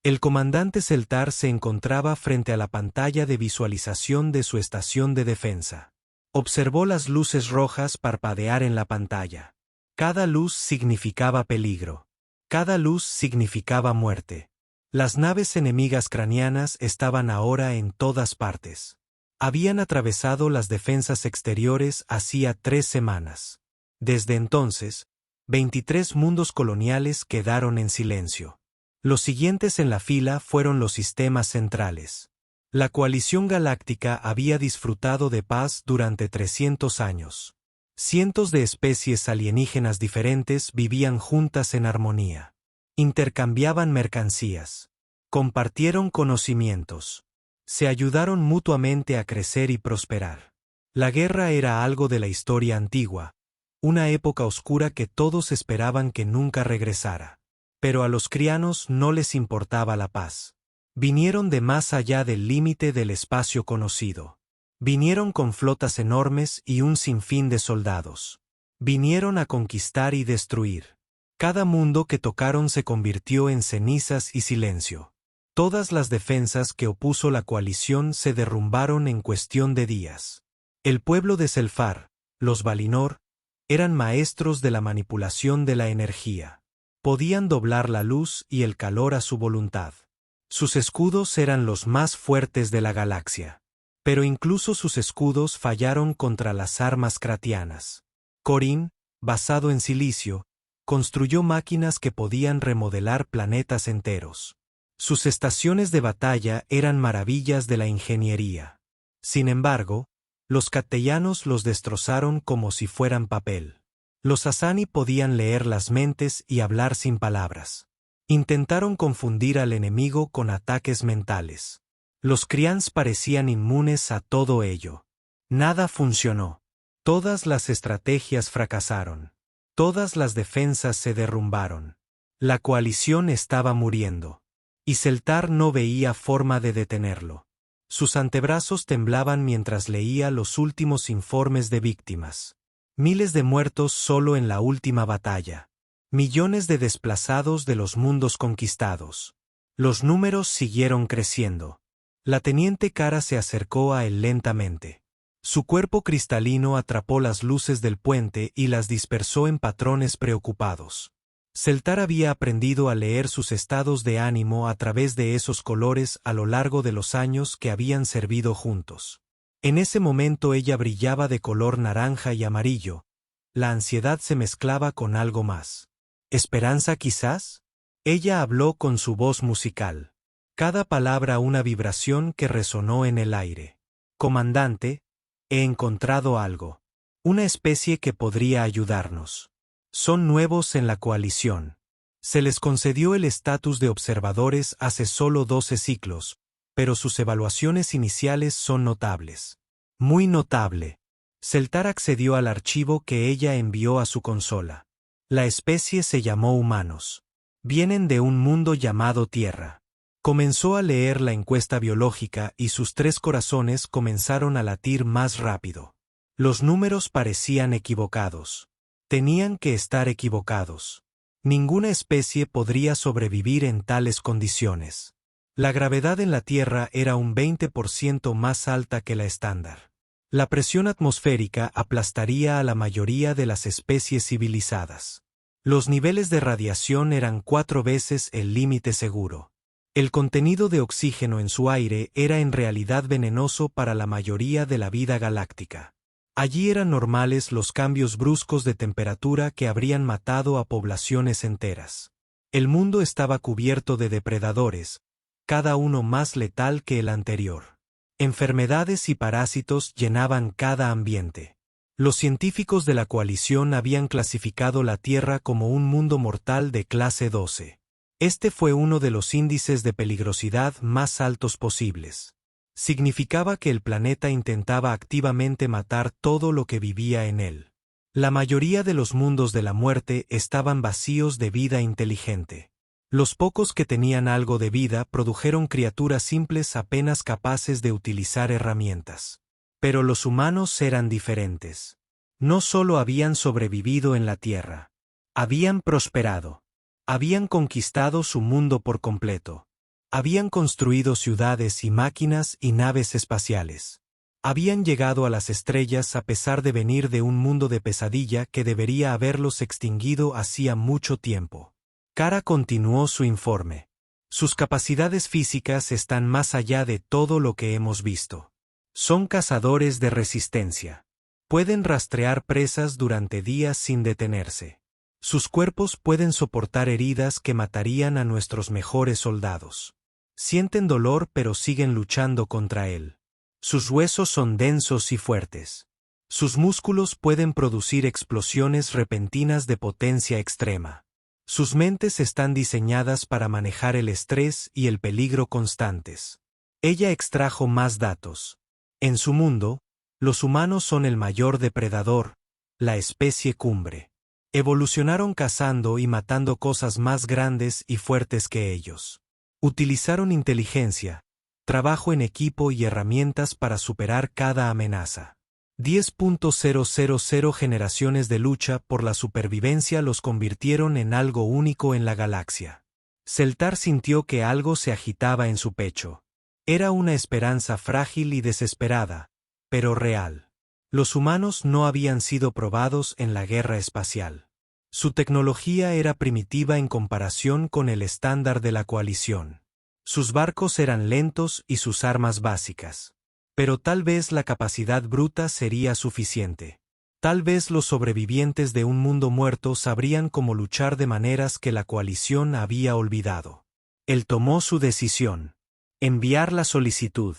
El comandante Celtar se encontraba frente a la pantalla de visualización de su estación de defensa. Observó las luces rojas parpadear en la pantalla. Cada luz significaba peligro. Cada luz significaba muerte. Las naves enemigas cranianas estaban ahora en todas partes. Habían atravesado las defensas exteriores hacía 3 semanas. Desde entonces, 23 mundos coloniales quedaron en silencio. Los siguientes en la fila fueron los sistemas centrales. La coalición galáctica había disfrutado de paz durante 300 años. Cientos de especies alienígenas diferentes vivían juntas en armonía. Intercambiaban mercancías. Compartieron conocimientos. Se ayudaron mutuamente a crecer y prosperar. La guerra era algo de la historia antigua, una época oscura que todos esperaban que nunca regresara. Pero a los crianos no les importaba la paz. Vinieron de más allá del límite del espacio conocido. Vinieron con flotas enormes y un sinfín de soldados. Vinieron a conquistar y destruir. Cada mundo que tocaron se convirtió en cenizas y silencio. Todas las defensas que opuso la coalición se derrumbaron en cuestión de días. El pueblo de Selfar, los Valinor, eran maestros de la manipulación de la energía. Podían doblar la luz y el calor a su voluntad. Sus escudos eran los más fuertes de la galaxia. Pero incluso sus escudos fallaron contra las armas kratianas. Corin, basado en silicio, construyó máquinas que podían remodelar planetas enteros. Sus estaciones de batalla eran maravillas de la ingeniería. Sin embargo, los castellanos los destrozaron como si fueran papel. Los Asani podían leer las mentes y hablar sin palabras. Intentaron confundir al enemigo con ataques mentales. Los Krians parecían inmunes a todo ello. Nada funcionó. Todas las estrategias fracasaron. Todas las defensas se derrumbaron. La coalición estaba muriendo. Y Celtar no veía forma de detenerlo. Sus antebrazos temblaban mientras leía los últimos informes de víctimas. Miles de muertos solo en la última batalla. Millones de desplazados de los mundos conquistados. Los números siguieron creciendo. La teniente Cara se acercó a él lentamente. Su cuerpo cristalino atrapó las luces del puente y las dispersó en patrones preocupados. Celtar había aprendido a leer sus estados de ánimo a través de esos colores a lo largo de los años que habían servido juntos. En ese momento ella brillaba de color naranja y amarillo. La ansiedad se mezclaba con algo más. ¿Esperanza quizás? Ella habló con su voz musical. Cada palabra una vibración que resonó en el aire. Comandante, he encontrado algo. Una especie que podría ayudarnos. Son nuevos en la coalición. Se les concedió el estatus de observadores hace solo 12 ciclos, pero sus evaluaciones iniciales son notables. Muy notable. Celtar accedió al archivo que ella envió a su consola. La especie se llamó humanos. Vienen de un mundo llamado Tierra. Comenzó a leer la encuesta biológica y sus 3 corazones comenzaron a latir más rápido. Los números parecían equivocados. Tenían que estar equivocados. Ninguna especie podría sobrevivir en tales condiciones. La gravedad en la Tierra era un 20% más alta que la estándar. La presión atmosférica aplastaría a la mayoría de las especies civilizadas. Los niveles de radiación eran 4 veces el límite seguro. El contenido de oxígeno en su aire era en realidad venenoso para la mayoría de la vida galáctica. Allí eran normales los cambios bruscos de temperatura que habrían matado a poblaciones enteras. El mundo estaba cubierto de depredadores, cada uno más letal que el anterior. Enfermedades y parásitos llenaban cada ambiente. Los científicos de la coalición habían clasificado la Tierra como un mundo mortal de clase 12. Este fue uno de los índices de peligrosidad más altos posibles. Significaba que el planeta intentaba activamente matar todo lo que vivía en él. La mayoría de los mundos de la muerte estaban vacíos de vida inteligente. Los pocos que tenían algo de vida produjeron criaturas simples apenas capaces de utilizar herramientas. Pero los humanos eran diferentes. No solo habían sobrevivido en la Tierra. Habían prosperado. Habían conquistado su mundo por completo. Habían construido ciudades y máquinas y naves espaciales. Habían llegado a las estrellas a pesar de venir de un mundo de pesadilla que debería haberlos extinguido hacía mucho tiempo. Kara continuó su informe. Sus capacidades físicas están más allá de todo lo que hemos visto. Son cazadores de resistencia. Pueden rastrear presas durante días sin detenerse. Sus cuerpos pueden soportar heridas que matarían a nuestros mejores soldados. Sienten dolor pero siguen luchando contra él. Sus huesos son densos y fuertes. Sus músculos pueden producir explosiones repentinas de potencia extrema. Sus mentes están diseñadas para manejar el estrés y el peligro constantes. Ella extrajo más datos. En su mundo, los humanos son el mayor depredador, la especie cumbre. Evolucionaron cazando y matando cosas más grandes y fuertes que ellos. Utilizaron inteligencia, trabajo en equipo y herramientas para superar cada amenaza. 10.000 generaciones de lucha por la supervivencia los convirtieron en algo único en la galaxia. Seltar sintió que algo se agitaba en su pecho. Era una esperanza frágil y desesperada, pero real. Los humanos no habían sido probados en la guerra espacial. Su tecnología era primitiva en comparación con el estándar de la coalición. Sus barcos eran lentos y sus armas básicas. Pero tal vez la capacidad bruta sería suficiente. Tal vez los sobrevivientes de un mundo muerto sabrían cómo luchar de maneras que la coalición había olvidado. Él tomó su decisión. Enviar la solicitud.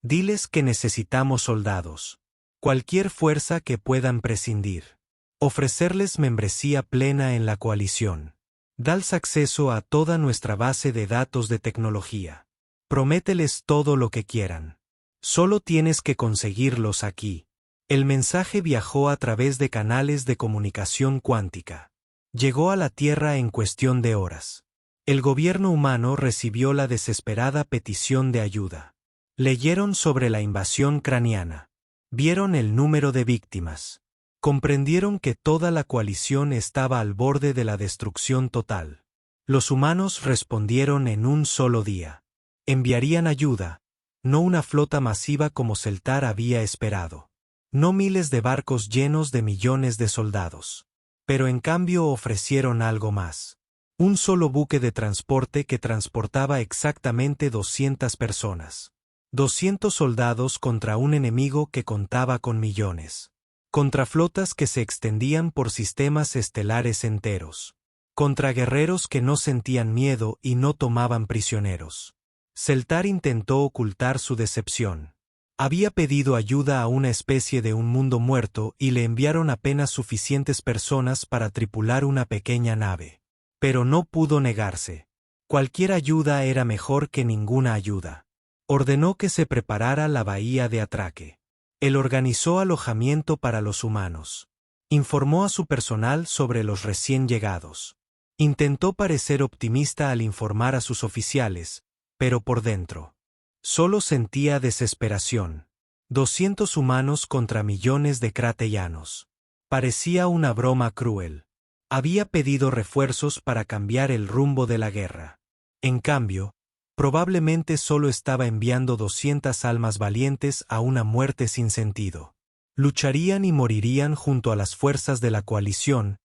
Diles que necesitamos soldados. Cualquier fuerza que puedan prescindir. Ofrecerles membresía plena en la coalición. Dales acceso a toda nuestra base de datos de tecnología. Promételes todo lo que quieran. Solo tienes que conseguirlos aquí. El mensaje viajó a través de canales de comunicación cuántica. Llegó a la Tierra en cuestión de horas. El gobierno humano recibió la desesperada petición de ayuda. Leyeron sobre la invasión craniana. Vieron el número de víctimas. Comprendieron que toda la coalición estaba al borde de la destrucción total. Los humanos respondieron en un solo día. Enviarían ayuda, no una flota masiva como Seltar había esperado. No miles de barcos llenos de millones de soldados. Pero en cambio ofrecieron algo más. Un solo buque de transporte que transportaba exactamente 200 personas. 200 soldados contra un enemigo que contaba con millones. Contra flotas que se extendían por sistemas estelares enteros. Contra guerreros que no sentían miedo y no tomaban prisioneros. Seltar intentó ocultar su decepción. Había pedido ayuda a una especie de un mundo muerto y le enviaron apenas suficientes personas para tripular una pequeña nave. Pero no pudo negarse. Cualquier ayuda era mejor que ninguna ayuda. Ordenó que se preparara la bahía de atraque. Él organizó alojamiento para los humanos. Informó a su personal sobre los recién llegados. Intentó parecer optimista al informar a sus oficiales, pero por dentro. Solo sentía desesperación. 200 humanos contra millones de cratellanos. Parecía una broma cruel. Había pedido refuerzos para cambiar el rumbo de la guerra. En cambio, probablemente solo estaba enviando 200 almas valientes a una muerte sin sentido. Lucharían y morirían junto a las fuerzas de la coalición,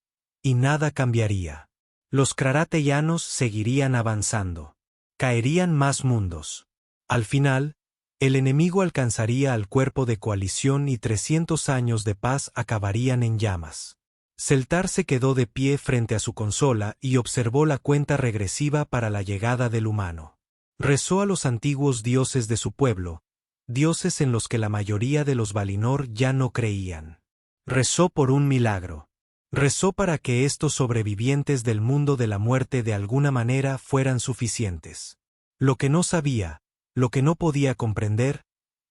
y nada cambiaría. Los cratellanos seguirían avanzando. Caerían más mundos. Al final, el enemigo alcanzaría al cuerpo de coalición y 300 años de paz acabarían en llamas. Seltar se quedó de pie frente a su consola y observó la cuenta regresiva para la llegada del humano. Rezó a los antiguos dioses de su pueblo, dioses en los que la mayoría de los Valinor ya no creían. Rezó por un milagro. Rezó para que estos sobrevivientes del mundo de la muerte de alguna manera fueran suficientes. Lo que no sabía, lo que no podía comprender,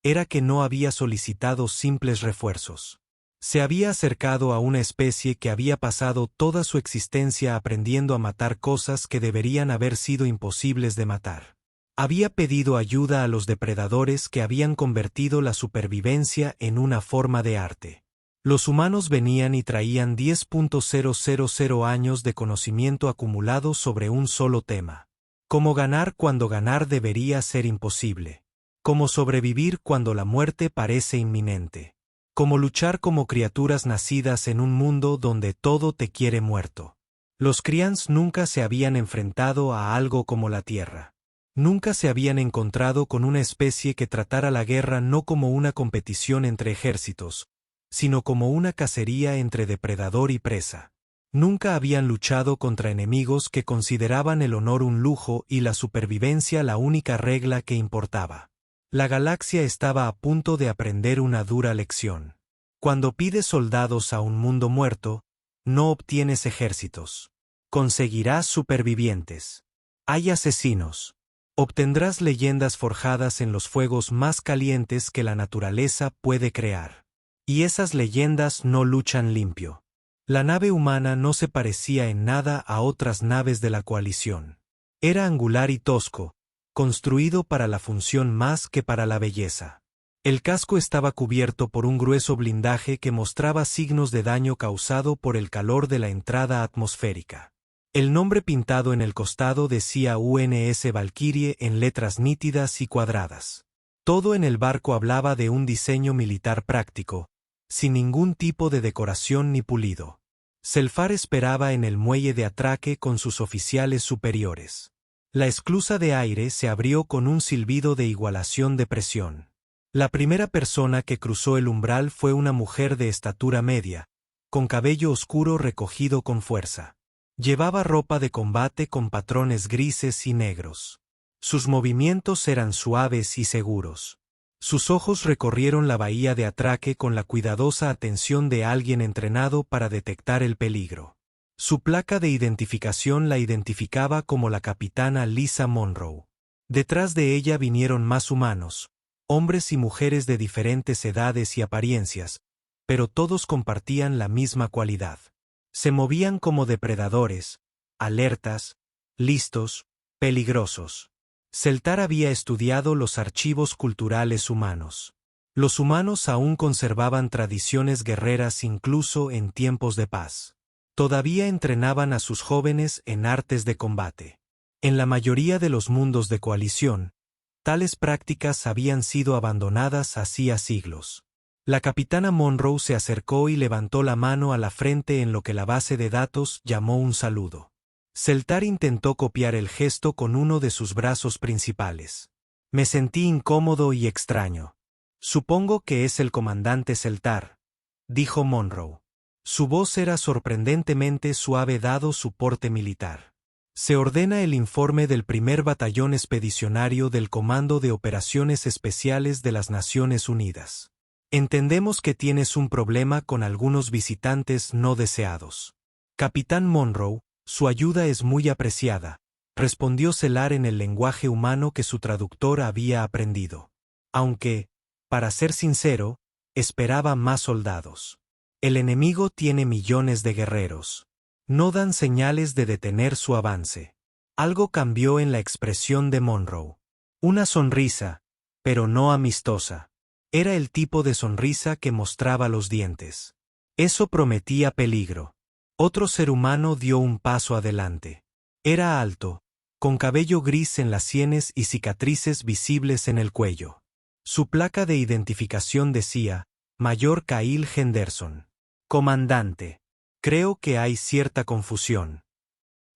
era que no había solicitado simples refuerzos. Se había acercado a una especie que había pasado toda su existencia aprendiendo a matar cosas que deberían haber sido imposibles de matar. Había pedido ayuda a los depredadores que habían convertido la supervivencia en una forma de arte. Los humanos venían y traían 10.000 años de conocimiento acumulado sobre un solo tema. Cómo ganar cuando ganar debería ser imposible. Cómo sobrevivir cuando la muerte parece inminente. Cómo luchar como criaturas nacidas en un mundo donde todo te quiere muerto. Los Kryans nunca se habían enfrentado a algo como la Tierra. Nunca se habían encontrado con una especie que tratara la guerra no como una competición entre ejércitos, sino como una cacería entre depredador y presa. Nunca habían luchado contra enemigos que consideraban el honor un lujo y la supervivencia la única regla que importaba. La galaxia estaba a punto de aprender una dura lección. Cuando pides soldados a un mundo muerto, no obtienes ejércitos. Conseguirás supervivientes. Hay asesinos. Obtendrás leyendas forjadas en los fuegos más calientes que la naturaleza puede crear. Y esas leyendas no luchan limpio. La nave humana no se parecía en nada a otras naves de la coalición. Era angular y tosco, construido para la función más que para la belleza. El casco estaba cubierto por un grueso blindaje que mostraba signos de daño causado por el calor de la entrada atmosférica. El nombre pintado en el costado decía UNS Valkyrie en letras nítidas y cuadradas. Todo en el barco hablaba de un diseño militar práctico, sin ningún tipo de decoración ni pulido. Selfar esperaba en el muelle de atraque con sus oficiales superiores. La esclusa de aire se abrió con un silbido de igualación de presión. La primera persona que cruzó el umbral fue una mujer de estatura media, con cabello oscuro recogido con fuerza. Llevaba ropa de combate con patrones grises y negros. Sus movimientos eran suaves y seguros. Sus ojos recorrieron la bahía de atraque con la cuidadosa atención de alguien entrenado para detectar el peligro. Su placa de identificación la identificaba como la capitana Lisa Monroe. Detrás de ella vinieron más humanos, hombres y mujeres de diferentes edades y apariencias, pero todos compartían la misma cualidad. Se movían como depredadores, alertas, listos, peligrosos. Seltar había estudiado los archivos culturales humanos. Los humanos aún conservaban tradiciones guerreras incluso en tiempos de paz. Todavía entrenaban a sus jóvenes en artes de combate. En la mayoría de los mundos de coalición, tales prácticas habían sido abandonadas hacía siglos. La capitana Monroe se acercó y levantó la mano a la frente en lo que la base de datos llamó un saludo. Seltar intentó copiar el gesto con uno de sus brazos principales. Me sentí incómodo y extraño. Supongo que es el comandante Seltar, dijo Monroe. Su voz era sorprendentemente suave dado su porte militar. Se ordena el informe del primer batallón expedicionario del Comando de Operaciones Especiales de las Naciones Unidas. Entendemos que tienes un problema con algunos visitantes no deseados. Capitán Monroe, su ayuda es muy apreciada, respondió Seltar en el lenguaje humano que su traductor había aprendido. Aunque, para ser sincero, esperaba más soldados. El enemigo tiene millones de guerreros. No dan señales de detener su avance. Algo cambió en la expresión de Monroe. Una sonrisa, pero no amistosa. Era el tipo de sonrisa que mostraba los dientes. Eso prometía peligro. Otro ser humano dio un paso adelante. Era alto, con cabello gris en las sienes y cicatrices visibles en el cuello. Su placa de identificación decía, Mayor Kyle Henderson. Comandante. Creo que hay cierta confusión.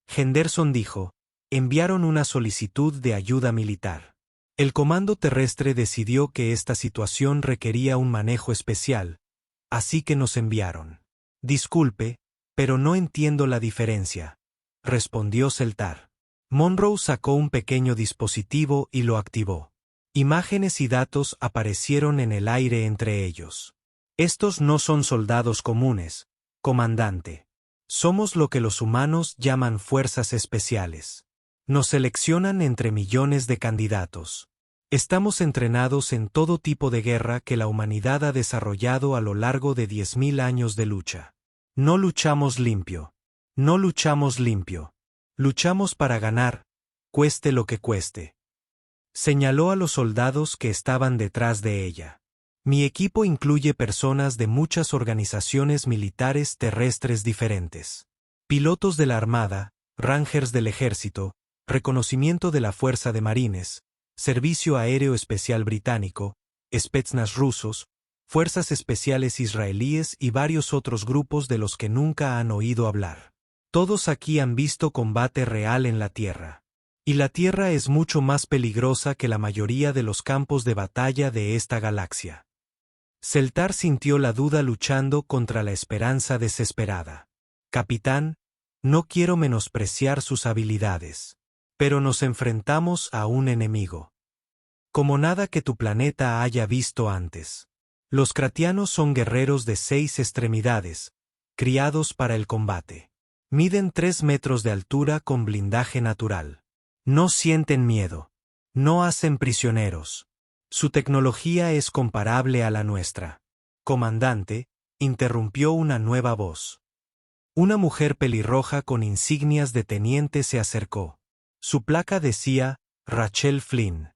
Henderson dijo, enviaron una solicitud de ayuda militar. El comando terrestre decidió que esta situación requería un manejo especial, así que nos enviaron. Disculpe, pero no entiendo la diferencia, respondió Seltar. Monroe sacó un pequeño dispositivo y lo activó. Imágenes y datos aparecieron en el aire entre ellos. Estos no son soldados comunes, comandante. Somos lo que los humanos llaman fuerzas especiales. Nos seleccionan entre millones de candidatos. Estamos entrenados en todo tipo de guerra que la humanidad ha desarrollado a lo largo de 10.000 años de lucha. No luchamos limpio. No luchamos limpio. Luchamos para ganar, cueste lo que cueste. Señaló a los soldados que estaban detrás de ella. Mi equipo incluye personas de muchas organizaciones militares terrestres diferentes. Pilotos de la Armada, Rangers del Ejército, reconocimiento de la Fuerza de Marines, Servicio Aéreo Especial Británico, Spetsnaz rusos, Fuerzas Especiales israelíes y varios otros grupos de los que nunca han oído hablar. Todos aquí han visto combate real en la Tierra. Y la Tierra es mucho más peligrosa que la mayoría de los campos de batalla de esta galaxia. Celtar sintió la duda luchando contra la esperanza desesperada. Capitán, no quiero menospreciar sus habilidades. Pero nos enfrentamos a un enemigo. Como nada que tu planeta haya visto antes. Los kratianos son guerreros de 6 extremidades, criados para el combate. Miden 3 metros de altura con blindaje natural. No sienten miedo. No hacen prisioneros. Su tecnología es comparable a la nuestra. Comandante, interrumpió una nueva voz. Una mujer pelirroja con insignias de teniente se acercó. Su placa decía, Rachel Flynn.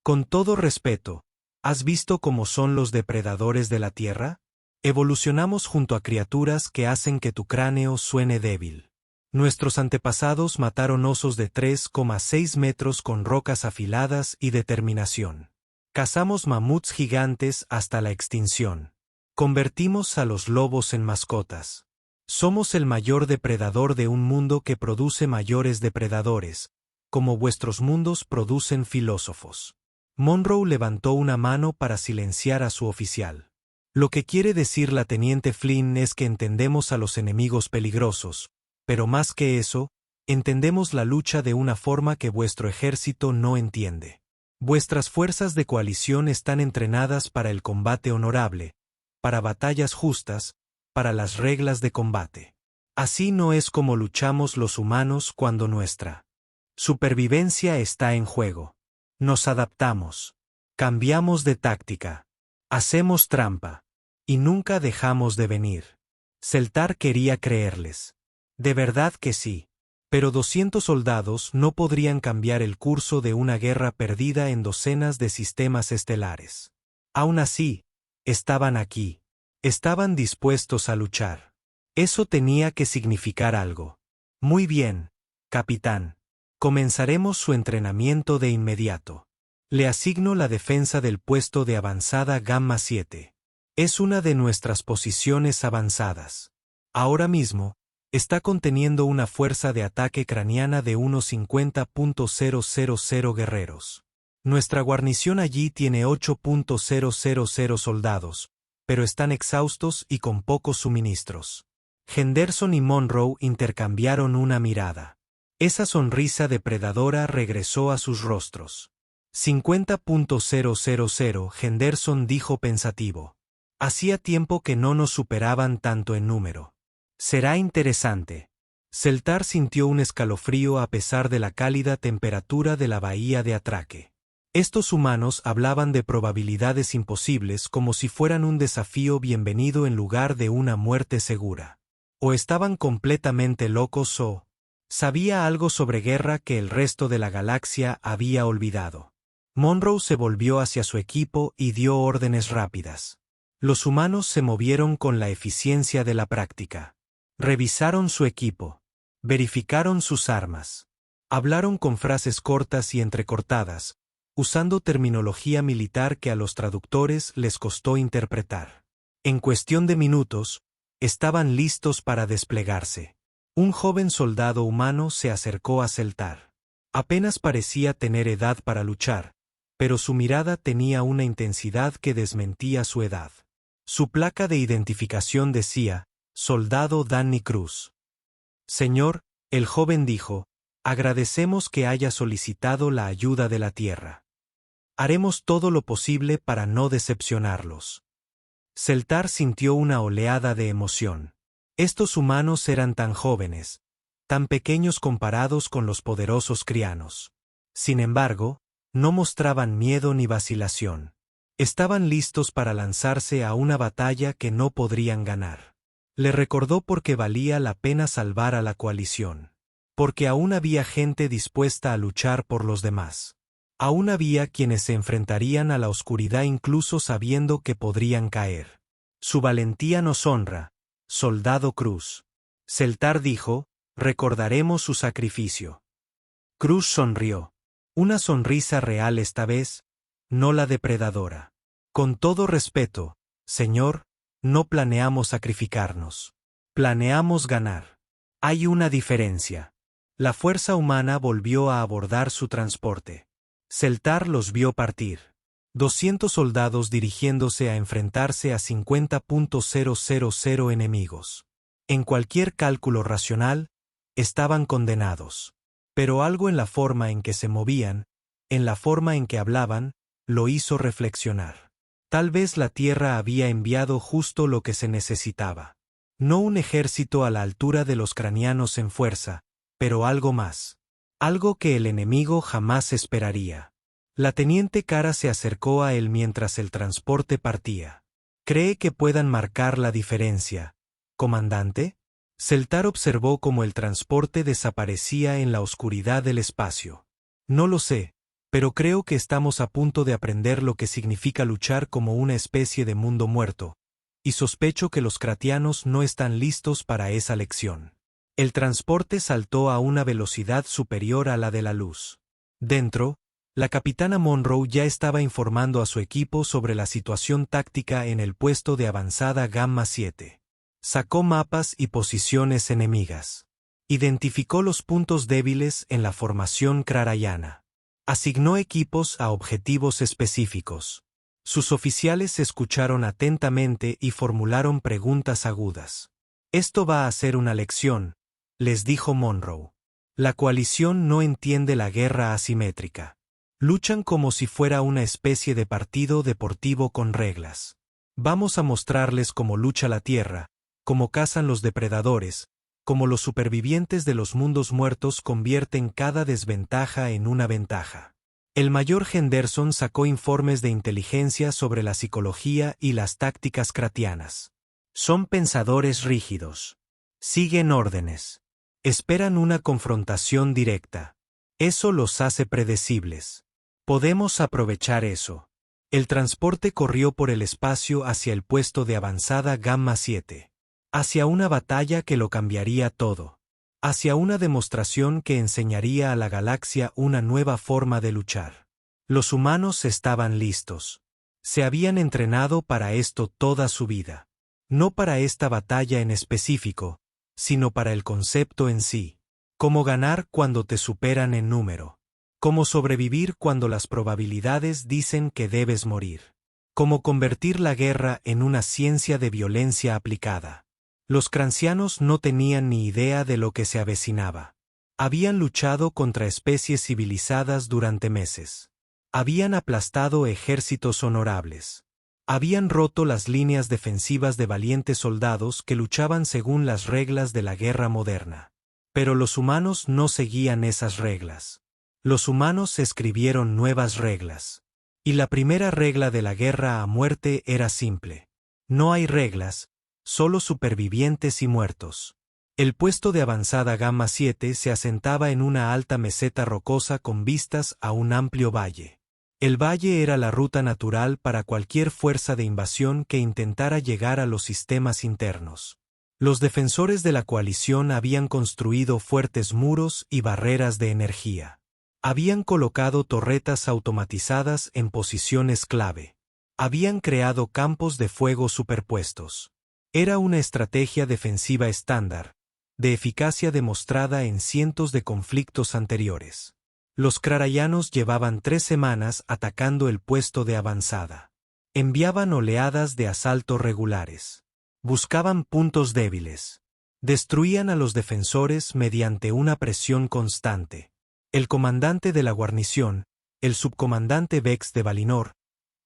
Con todo respeto, ¿has visto cómo son los depredadores de la Tierra? Evolucionamos junto a criaturas que hacen que tu cráneo suene débil. Nuestros antepasados mataron osos de 3,6 metros con rocas afiladas y determinación. Cazamos mamuts gigantes hasta la extinción. Convertimos a los lobos en mascotas. Somos el mayor depredador de un mundo que produce mayores depredadores, como vuestros mundos producen filósofos. Monroe levantó una mano para silenciar a su oficial. Lo que quiere decir la teniente Flynn es que entendemos a los enemigos peligrosos, pero más que eso, entendemos la lucha de una forma que vuestro ejército no entiende. Vuestras fuerzas de coalición están entrenadas para el combate honorable, para batallas justas, para las reglas de combate. Así no es como luchamos los humanos cuando nuestra supervivencia está en juego. Nos adaptamos, cambiamos de táctica, hacemos trampa, y nunca dejamos de venir. Celtar quería creerles. De verdad que sí. Pero 200 soldados no podrían cambiar el curso de una guerra perdida en docenas de sistemas estelares. Aún así, estaban aquí. Estaban dispuestos a luchar. Eso tenía que significar algo. Muy bien, capitán. Comenzaremos su entrenamiento de inmediato. Le asigno la defensa del puesto de avanzada Gamma 7. Es una de nuestras posiciones avanzadas. Ahora mismo, está conteniendo una fuerza de ataque craniana de unos 50.000 guerreros. Nuestra guarnición allí tiene 8.000 soldados, pero están exhaustos y con pocos suministros. Henderson y Monroe intercambiaron una mirada. Esa sonrisa depredadora regresó a sus rostros. 50.000, Henderson dijo pensativo. Hacía tiempo que no nos superaban tanto en número. Será interesante. Celtar sintió un escalofrío a pesar de la cálida temperatura de la bahía de Atraque. Estos humanos hablaban de probabilidades imposibles como si fueran un desafío bienvenido en lugar de una muerte segura. O estaban completamente locos o sabía algo sobre guerra que el resto de la galaxia había olvidado. Monroe se volvió hacia su equipo y dio órdenes rápidas. Los humanos se movieron con la eficiencia de la práctica. Revisaron su equipo. Verificaron sus armas. Hablaron con frases cortas y entrecortadas, usando terminología militar que a los traductores les costó interpretar. En cuestión de minutos, estaban listos para desplegarse. Un joven soldado humano se acercó a Celtar. Apenas parecía tener edad para luchar, pero su mirada tenía una intensidad que desmentía su edad. Su placa de identificación decía, Soldado Danny Cruz. Señor, el joven dijo, agradecemos que haya solicitado la ayuda de la Tierra. Haremos todo lo posible para no decepcionarlos. Celtar sintió una oleada de emoción. Estos humanos eran tan jóvenes, tan pequeños comparados con los poderosos crianos. Sin embargo, no mostraban miedo ni vacilación. Estaban listos para lanzarse a una batalla que no podrían ganar. Le recordó por qué valía la pena salvar a la coalición. Porque aún había gente dispuesta a luchar por los demás. Aún había quienes se enfrentarían a la oscuridad incluso sabiendo que podrían caer. Su valentía nos honra, Soldado Cruz. Celtar dijo, recordaremos su sacrificio. Cruz sonrió. Una sonrisa real esta vez, no la depredadora. Con todo respeto, señor, no planeamos sacrificarnos. Planeamos ganar. Hay una diferencia. La fuerza humana volvió a abordar su transporte. Celtar los vio partir. 200 soldados dirigiéndose a enfrentarse a 50.000 enemigos. En cualquier cálculo racional, estaban condenados. Pero algo en la forma en que se movían, en la forma en que hablaban, lo hizo reflexionar. Tal vez la Tierra había enviado justo lo que se necesitaba. No un ejército a la altura de los cranianos en fuerza, pero algo más. Algo que el enemigo jamás esperaría. La teniente Cara se acercó a él mientras el transporte partía. ¿Cree que puedan marcar la diferencia, comandante? Celtar observó cómo el transporte desaparecía en la oscuridad del espacio. No lo sé, pero creo que estamos a punto de aprender lo que significa luchar como una especie de mundo muerto, y sospecho que los cratianos no están listos para esa lección. El transporte saltó a una velocidad superior a la de la luz. Dentro, la capitana Monroe ya estaba informando a su equipo sobre la situación táctica en el puesto de avanzada Gamma 7. Sacó mapas y posiciones enemigas. Identificó los puntos débiles en la formación crarayana. Asignó equipos a objetivos específicos. Sus oficiales escucharon atentamente y formularon preguntas agudas. «Esto va a ser una lección», les dijo Monroe. «La coalición no entiende la guerra asimétrica. Luchan como si fuera una especie de partido deportivo con reglas. Vamos a mostrarles cómo lucha la Tierra, cómo cazan los depredadores, cómo los supervivientes de los mundos muertos convierten cada desventaja en una ventaja». El mayor Henderson sacó informes de inteligencia sobre la psicología y las tácticas cratianas. Son pensadores rígidos. Siguen órdenes. Esperan una confrontación directa. Eso los hace predecibles. Podemos aprovechar eso. El transporte corrió por el espacio hacia el puesto de avanzada Gamma 7. Hacia una batalla que lo cambiaría todo. Hacia una demostración que enseñaría a la galaxia una nueva forma de luchar. Los humanos estaban listos. Se habían entrenado para esto toda su vida. No para esta batalla en específico, sino para el concepto en sí. Cómo ganar cuando te superan en número. Cómo sobrevivir cuando las probabilidades dicen que debes morir. Cómo convertir la guerra en una ciencia de violencia aplicada. Los crancianos no tenían ni idea de lo que se avecinaba. Habían luchado contra especies civilizadas durante meses. Habían aplastado ejércitos honorables. Habían roto las líneas defensivas de valientes soldados que luchaban según las reglas de la guerra moderna. Pero los humanos no seguían esas reglas. Los humanos escribieron nuevas reglas. Y la primera regla de la guerra a muerte era simple. No hay reglas, solo supervivientes y muertos. El puesto de avanzada Gamma 7 se asentaba en una alta meseta rocosa con vistas a un amplio valle. El valle era la ruta natural para cualquier fuerza de invasión que intentara llegar a los sistemas internos. Los defensores de la coalición habían construido fuertes muros y barreras de energía. Habían colocado torretas automatizadas en posiciones clave. Habían creado campos de fuego superpuestos. Era una estrategia defensiva estándar, de eficacia demostrada en cientos de conflictos anteriores. Los crarayanos llevaban 3 semanas atacando el puesto de avanzada. Enviaban oleadas de asalto regulares. Buscaban puntos débiles. Destruían a los defensores mediante una presión constante. El comandante de la guarnición, el subcomandante Vex de Valinor,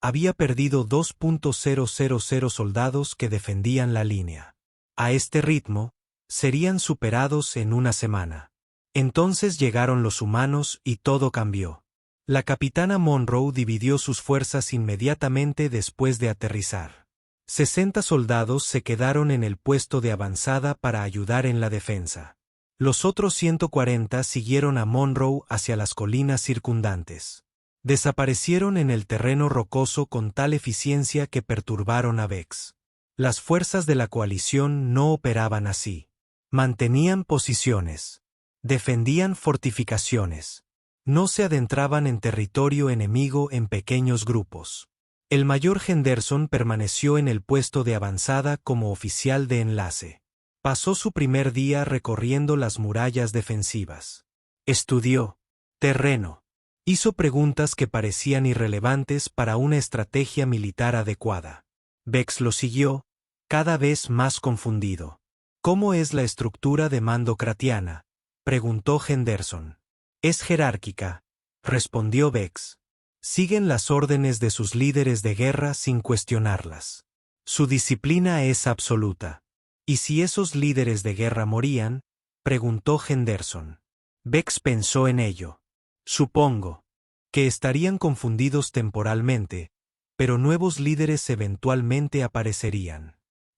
había perdido 2.000 soldados que defendían la línea. A este ritmo, serían superados en una semana. Entonces llegaron los humanos y todo cambió. La capitana Monroe dividió sus fuerzas inmediatamente después de aterrizar. 60 soldados se quedaron en el puesto de avanzada para ayudar en la defensa. Los otros 140 siguieron a Monroe hacia las colinas circundantes. Desaparecieron en el terreno rocoso con tal eficiencia que perturbaron a Vex. Las fuerzas de la coalición no operaban así. Mantenían posiciones. Defendían fortificaciones. No se adentraban en territorio enemigo en pequeños grupos. El mayor Henderson permaneció en el puesto de avanzada como oficial de enlace. Pasó su primer día recorriendo las murallas defensivas. Estudió terreno. Hizo preguntas que parecían irrelevantes para una estrategia militar adecuada. Bex lo siguió, cada vez más confundido. ¿Cómo es la estructura de mando cratiana?, preguntó Henderson. Es jerárquica, respondió Bex. Siguen las órdenes de sus líderes de guerra sin cuestionarlas. Su disciplina es absoluta. ¿Y si esos líderes de guerra morían?, preguntó Henderson. Bex pensó en ello. Supongo que estarían confundidos temporalmente, pero nuevos líderes eventualmente aparecerían.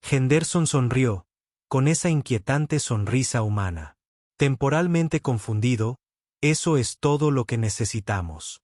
Henderson sonrió, con esa inquietante sonrisa humana. Temporalmente confundido, eso es todo lo que necesitamos.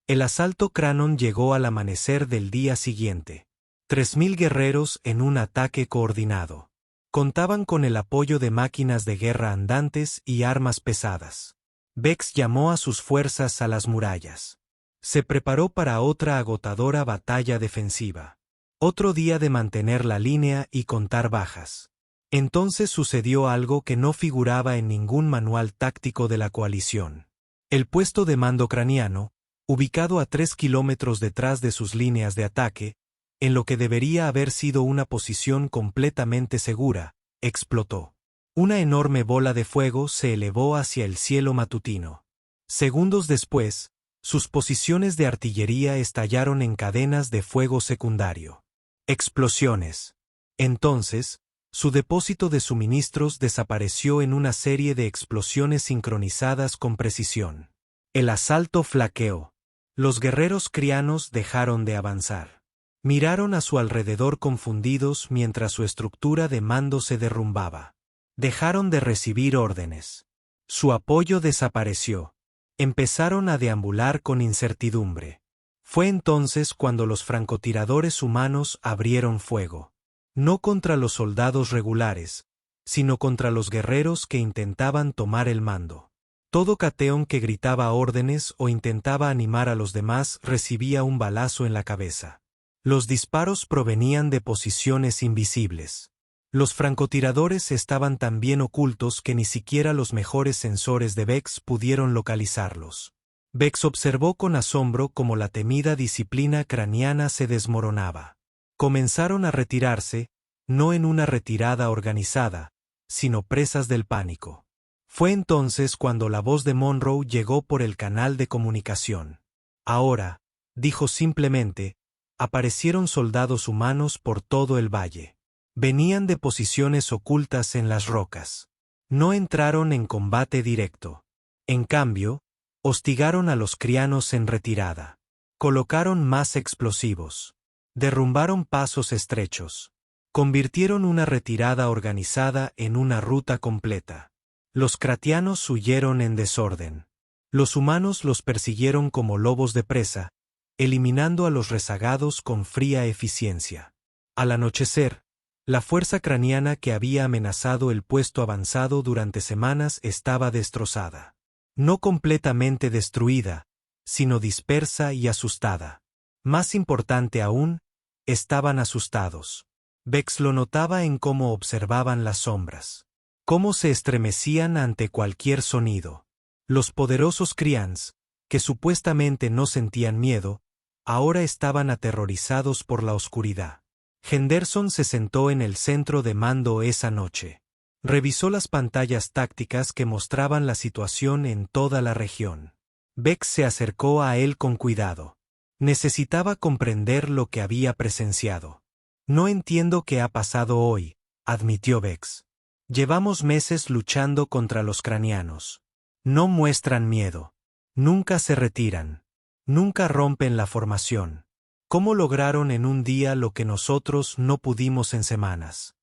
El asalto Cranon llegó al amanecer del día siguiente. 3000 guerreros en un ataque coordinado. Contaban con el apoyo de máquinas de guerra andantes y armas pesadas. Bex llamó a sus fuerzas a las murallas. Se preparó para otra agotadora batalla defensiva. Otro día de mantener la línea y contar bajas. Entonces sucedió algo que no figuraba en ningún manual táctico de la coalición. El puesto de mando craniano, ubicado a 3 kilómetros detrás de sus líneas de ataque, en lo que debería haber sido una posición completamente segura, explotó. Una enorme bola de fuego se elevó hacia el cielo matutino. Segundos después, sus posiciones de artillería estallaron en cadenas de fuego secundario. Explosiones. Entonces, su depósito de suministros desapareció en una serie de explosiones sincronizadas con precisión. El asalto flaqueó. Los guerreros crianos dejaron de avanzar. Miraron a su alrededor confundidos mientras su estructura de mando se derrumbaba. Dejaron de recibir órdenes. Su apoyo desapareció. Empezaron a deambular con incertidumbre. Fue entonces cuando los francotiradores humanos abrieron fuego. No contra los soldados regulares, sino contra los guerreros que intentaban tomar el mando. Todo cateón que gritaba órdenes o intentaba animar a los demás recibía un balazo en la cabeza. Los disparos provenían de posiciones invisibles. Los francotiradores estaban tan bien ocultos que ni siquiera los mejores sensores de Bex pudieron localizarlos. Bex observó con asombro cómo la temida disciplina craniana se desmoronaba. Comenzaron a retirarse, no en una retirada organizada, sino presas del pánico. Fue entonces cuando la voz de Monroe llegó por el canal de comunicación. Ahora, dijo simplemente, aparecieron soldados humanos por todo el valle. Venían de posiciones ocultas en las rocas. No entraron en combate directo. En cambio, hostigaron a los crianos en retirada. Colocaron más explosivos. Derrumbaron pasos estrechos. Convirtieron una retirada organizada en una ruta completa. Los cratianos huyeron en desorden. Los humanos los persiguieron como lobos de presa, eliminando a los rezagados con fría eficiencia. Al anochecer, la fuerza craniana que había amenazado el puesto avanzado durante semanas estaba destrozada. No completamente destruida, sino dispersa y asustada. Más importante aún, estaban asustados. Bex lo notaba en cómo observaban las sombras. Cómo se estremecían ante cualquier sonido. Los poderosos Crians, que supuestamente no sentían miedo, ahora estaban aterrorizados por la oscuridad. Henderson se sentó en el centro de mando esa noche. Revisó las pantallas tácticas que mostraban la situación en toda la región. Bex se acercó a él con cuidado. Necesitaba comprender lo que había presenciado. No entiendo qué ha pasado hoy, admitió Bex. Llevamos meses luchando contra los cranianos. No muestran miedo. Nunca se retiran. Nunca rompen la formación. ¿Cómo lograron en un día lo que nosotros no pudimos en semanas?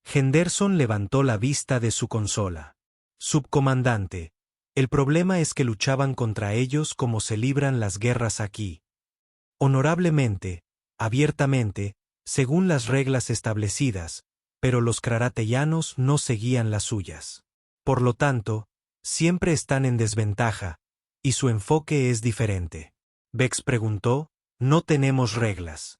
Henderson levantó la vista de su consola. Subcomandante, el problema es que luchaban contra ellos como se libran las guerras aquí. Honorablemente, abiertamente, según las reglas establecidas, pero los craratellanos no seguían las suyas. Por lo tanto, siempre están en desventaja, y su enfoque es diferente. Vex preguntó, no tenemos reglas.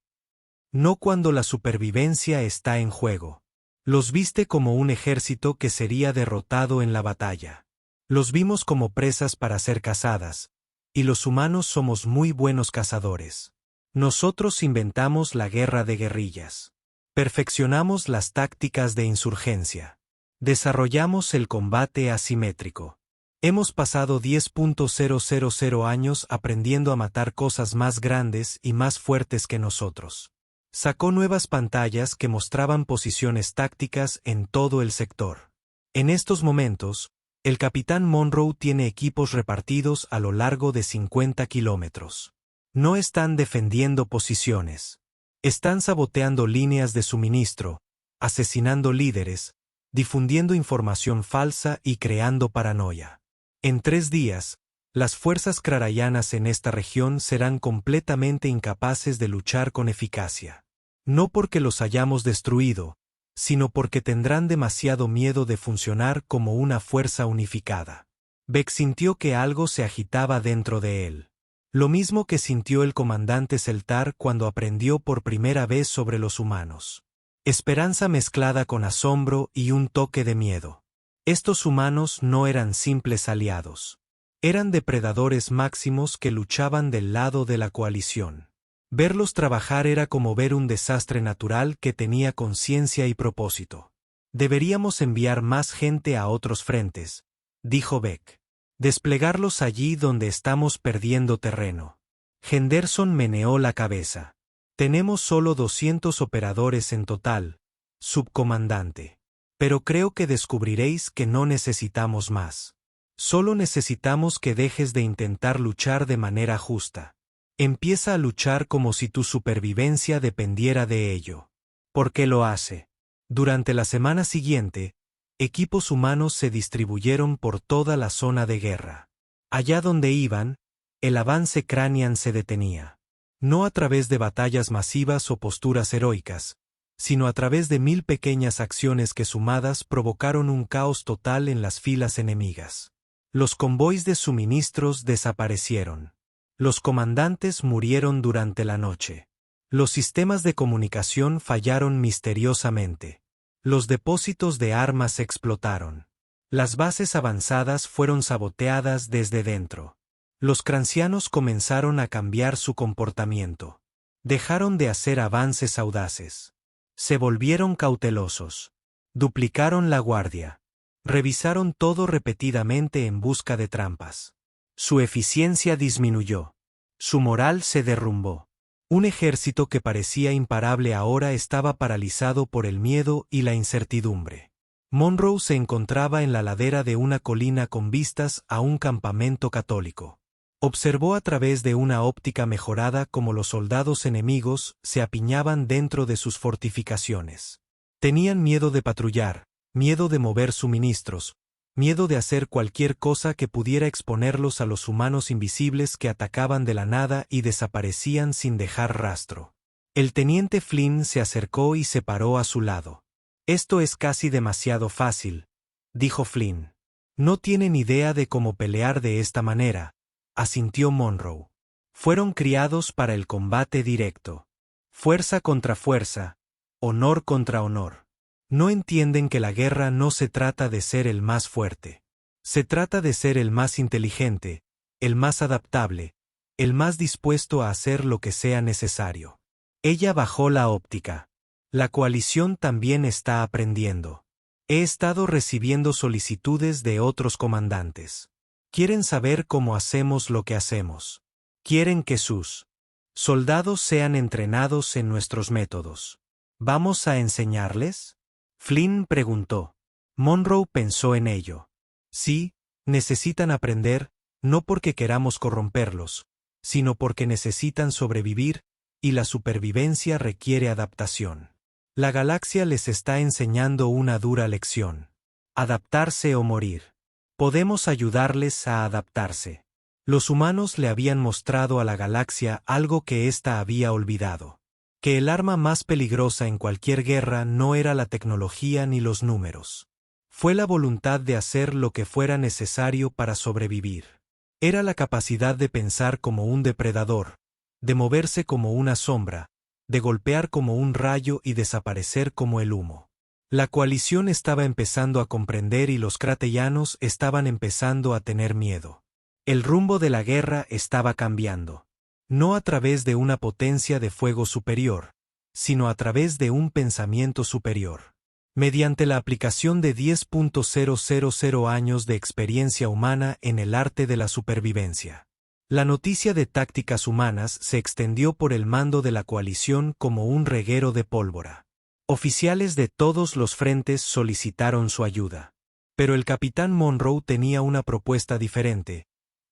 No cuando la supervivencia está en juego. Los viste como un ejército que sería derrotado en la batalla. Los vimos como presas para ser cazadas, y los humanos somos muy buenos cazadores. Nosotros inventamos la guerra de guerrillas. Perfeccionamos las tácticas de insurgencia. Desarrollamos el combate asimétrico. Hemos pasado 10.000 años aprendiendo a matar cosas más grandes y más fuertes que nosotros. Sacó nuevas pantallas que mostraban posiciones tácticas en todo el sector. En estos momentos, el capitán Monroe tiene equipos repartidos a lo largo de 50 kilómetros. No están defendiendo posiciones. Están saboteando líneas de suministro, asesinando líderes, difundiendo información falsa y creando paranoia. En 3 días, las fuerzas crarayanas en esta región serán completamente incapaces de luchar con eficacia. No porque los hayamos destruido, sino porque tendrán demasiado miedo de funcionar como una fuerza unificada. Vex sintió que algo se agitaba dentro de él. Lo mismo que sintió el comandante Celtar cuando aprendió por primera vez sobre los humanos. Esperanza mezclada con asombro y un toque de miedo. Estos humanos no eran simples aliados. Eran depredadores máximos que luchaban del lado de la coalición. Verlos trabajar era como ver un desastre natural que tenía conciencia y propósito. Deberíamos enviar más gente a otros frentes, dijo Beck. Desplegarlos allí donde estamos perdiendo terreno. Henderson meneó la cabeza. Tenemos solo 200 operadores en total, subcomandante. Pero creo que descubriréis que no necesitamos más. Solo necesitamos que dejes de intentar luchar de manera justa. Empieza a luchar como si tu supervivencia dependiera de ello. ¿Por qué lo hace? Durante la semana siguiente, equipos humanos se distribuyeron por toda la zona de guerra. Allá donde iban, el avance Cranian se detenía. No a través de batallas masivas o posturas heroicas, sino a través de 1000 pequeñas acciones que sumadas provocaron un caos total en las filas enemigas. Los convoys de suministros desaparecieron. Los comandantes murieron durante la noche. Los sistemas de comunicación fallaron misteriosamente. Los depósitos de armas explotaron. Las bases avanzadas fueron saboteadas desde dentro. Los crancianos comenzaron a cambiar su comportamiento. Dejaron de hacer avances audaces. Se volvieron cautelosos. Duplicaron la guardia. Revisaron todo repetidamente en busca de trampas. Su eficiencia disminuyó. Su moral se derrumbó. Un ejército que parecía imparable ahora estaba paralizado por el miedo y la incertidumbre. Monroe se encontraba en la ladera de una colina con vistas a un campamento católico. Observó a través de una óptica mejorada cómo los soldados enemigos se apiñaban dentro de sus fortificaciones. Tenían miedo de patrullar, miedo de mover suministros, miedo de hacer cualquier cosa que pudiera exponerlos a los humanos invisibles que atacaban de la nada y desaparecían sin dejar rastro. El teniente Flynn se acercó y se paró a su lado. «Esto es casi demasiado fácil», dijo Flynn. «No tienen idea de cómo pelear de esta manera», asintió Monroe. «Fueron criados para el combate directo. Fuerza contra fuerza, honor contra honor. No entienden que la guerra no se trata de ser el más fuerte. Se trata de ser el más inteligente, el más adaptable, el más dispuesto a hacer lo que sea necesario». Ella bajó la óptica. «La coalición también está aprendiendo. He estado recibiendo solicitudes de otros comandantes. Quieren saber cómo hacemos lo que hacemos. Quieren que sus soldados sean entrenados en nuestros métodos. ¿Vamos a enseñarles?». Flynn preguntó. Monroe pensó en ello. Sí, necesitan aprender, no porque queramos corromperlos, sino porque necesitan sobrevivir, y la supervivencia requiere adaptación. La galaxia les está enseñando una dura lección. Adaptarse o morir. Podemos ayudarles a adaptarse. Los humanos le habían mostrado a la galaxia algo que ésta había olvidado. Que el arma más peligrosa en cualquier guerra no era la tecnología ni los números. Fue la voluntad de hacer lo que fuera necesario para sobrevivir. Era la capacidad de pensar como un depredador, de moverse como una sombra, de golpear como un rayo y desaparecer como el humo. La coalición estaba empezando a comprender y los cratellanos estaban empezando a tener miedo. El rumbo de la guerra estaba cambiando. No a través de una potencia de fuego superior, sino a través de un pensamiento superior. Mediante la aplicación de 10.000 años de experiencia humana en el arte de la supervivencia. La noticia de tácticas humanas se extendió por el mando de la coalición como un reguero de pólvora. Oficiales de todos los frentes solicitaron su ayuda. Pero el capitán Monroe tenía una propuesta diferente,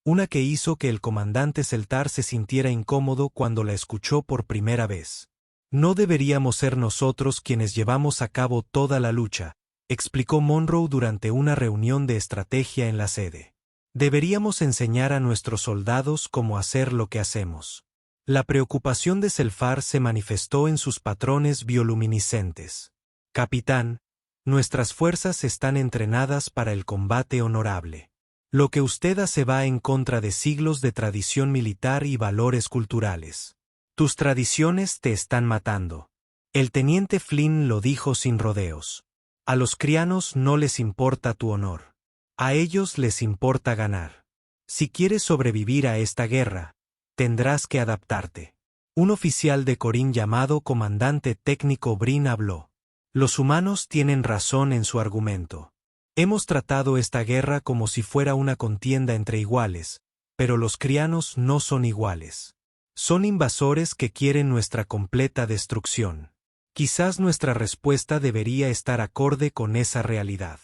una que hizo que el comandante Celtar se sintiera incómodo cuando la escuchó por primera vez. No deberíamos ser nosotros quienes llevamos a cabo toda la lucha, explicó Monroe durante una reunión de estrategia en la sede. Deberíamos enseñar a nuestros soldados cómo hacer lo que hacemos. La preocupación de Celfar se manifestó en sus patrones bioluminiscentes. Capitán, nuestras fuerzas están entrenadas para el combate honorable. Lo que usted hace va en contra de siglos de tradición militar y valores culturales. Tus tradiciones te están matando. El teniente Flynn lo dijo sin rodeos. A los crianos no les importa tu honor. A ellos les importa ganar. Si quieres sobrevivir a esta guerra, tendrás que adaptarte. Un oficial de Corín llamado comandante técnico Brin habló. Los humanos tienen razón en su argumento. Hemos tratado esta guerra como si fuera una contienda entre iguales, pero los crianos no son iguales. Son invasores que quieren nuestra completa destrucción. Quizás nuestra respuesta debería estar acorde con esa realidad.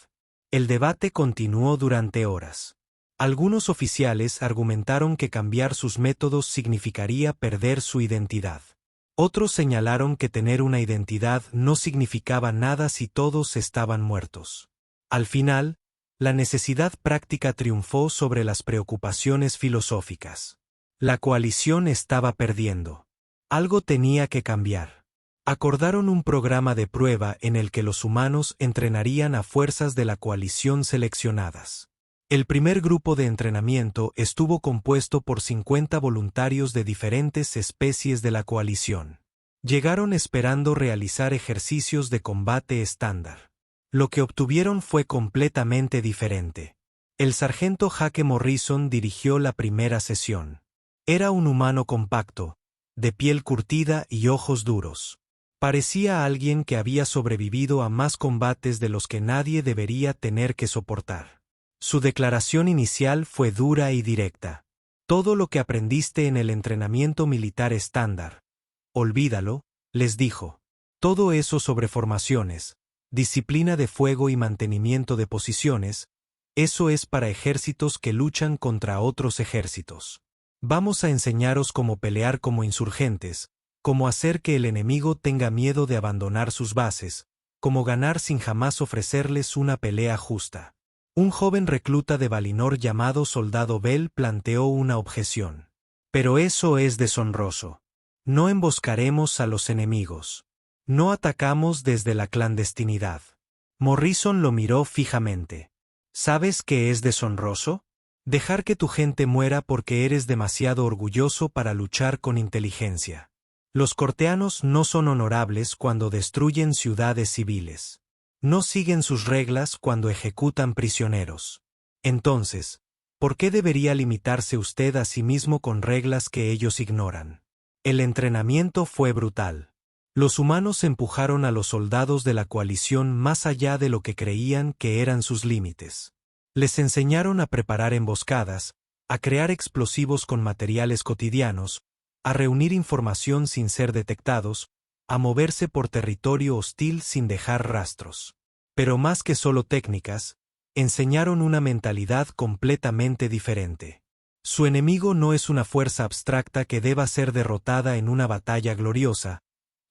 El debate continuó durante horas. Algunos oficiales argumentaron que cambiar sus métodos significaría perder su identidad. Otros señalaron que tener una identidad no significaba nada si todos estaban muertos. Al final, la necesidad práctica triunfó sobre las preocupaciones filosóficas. La coalición estaba perdiendo. Algo tenía que cambiar. Acordaron un programa de prueba en el que los humanos entrenarían a fuerzas de la coalición seleccionadas. El primer grupo de entrenamiento estuvo compuesto por 50 voluntarios de diferentes especies de la coalición. Llegaron esperando realizar ejercicios de combate estándar. Lo que obtuvieron fue completamente diferente. El sargento Jake Morrison dirigió la primera sesión. Era un humano compacto, de piel curtida y ojos duros. Parecía alguien que había sobrevivido a más combates de los que nadie debería tener que soportar. Su declaración inicial fue dura y directa. Todo lo que aprendiste en el entrenamiento militar estándar. Olvídalo, les dijo. Todo eso sobre formaciones, disciplina de fuego y mantenimiento de posiciones, eso es para ejércitos que luchan contra otros ejércitos. Vamos a enseñaros cómo pelear como insurgentes, cómo hacer que el enemigo tenga miedo de abandonar sus bases, cómo ganar sin jamás ofrecerles una pelea justa. Un joven recluta de Valinor llamado Soldado Bell planteó una objeción. Pero eso es deshonroso. No emboscaremos a los enemigos. No atacamos desde la clandestinidad. Morrison lo miró fijamente. ¿Sabes qué es deshonroso? Dejar que tu gente muera porque eres demasiado orgulloso para luchar con inteligencia. Los corteanos no son honorables cuando destruyen ciudades civiles. No siguen sus reglas cuando ejecutan prisioneros. Entonces, ¿por qué debería limitarse usted a sí mismo con reglas que ellos ignoran? El entrenamiento fue brutal. Los humanos empujaron a los soldados de la coalición más allá de lo que creían que eran sus límites. Les enseñaron a preparar emboscadas, a crear explosivos con materiales cotidianos, a reunir información sin ser detectados, a moverse por territorio hostil sin dejar rastros. Pero más que solo técnicas, enseñaron una mentalidad completamente diferente. Su enemigo no es una fuerza abstracta que deba ser derrotada en una batalla gloriosa,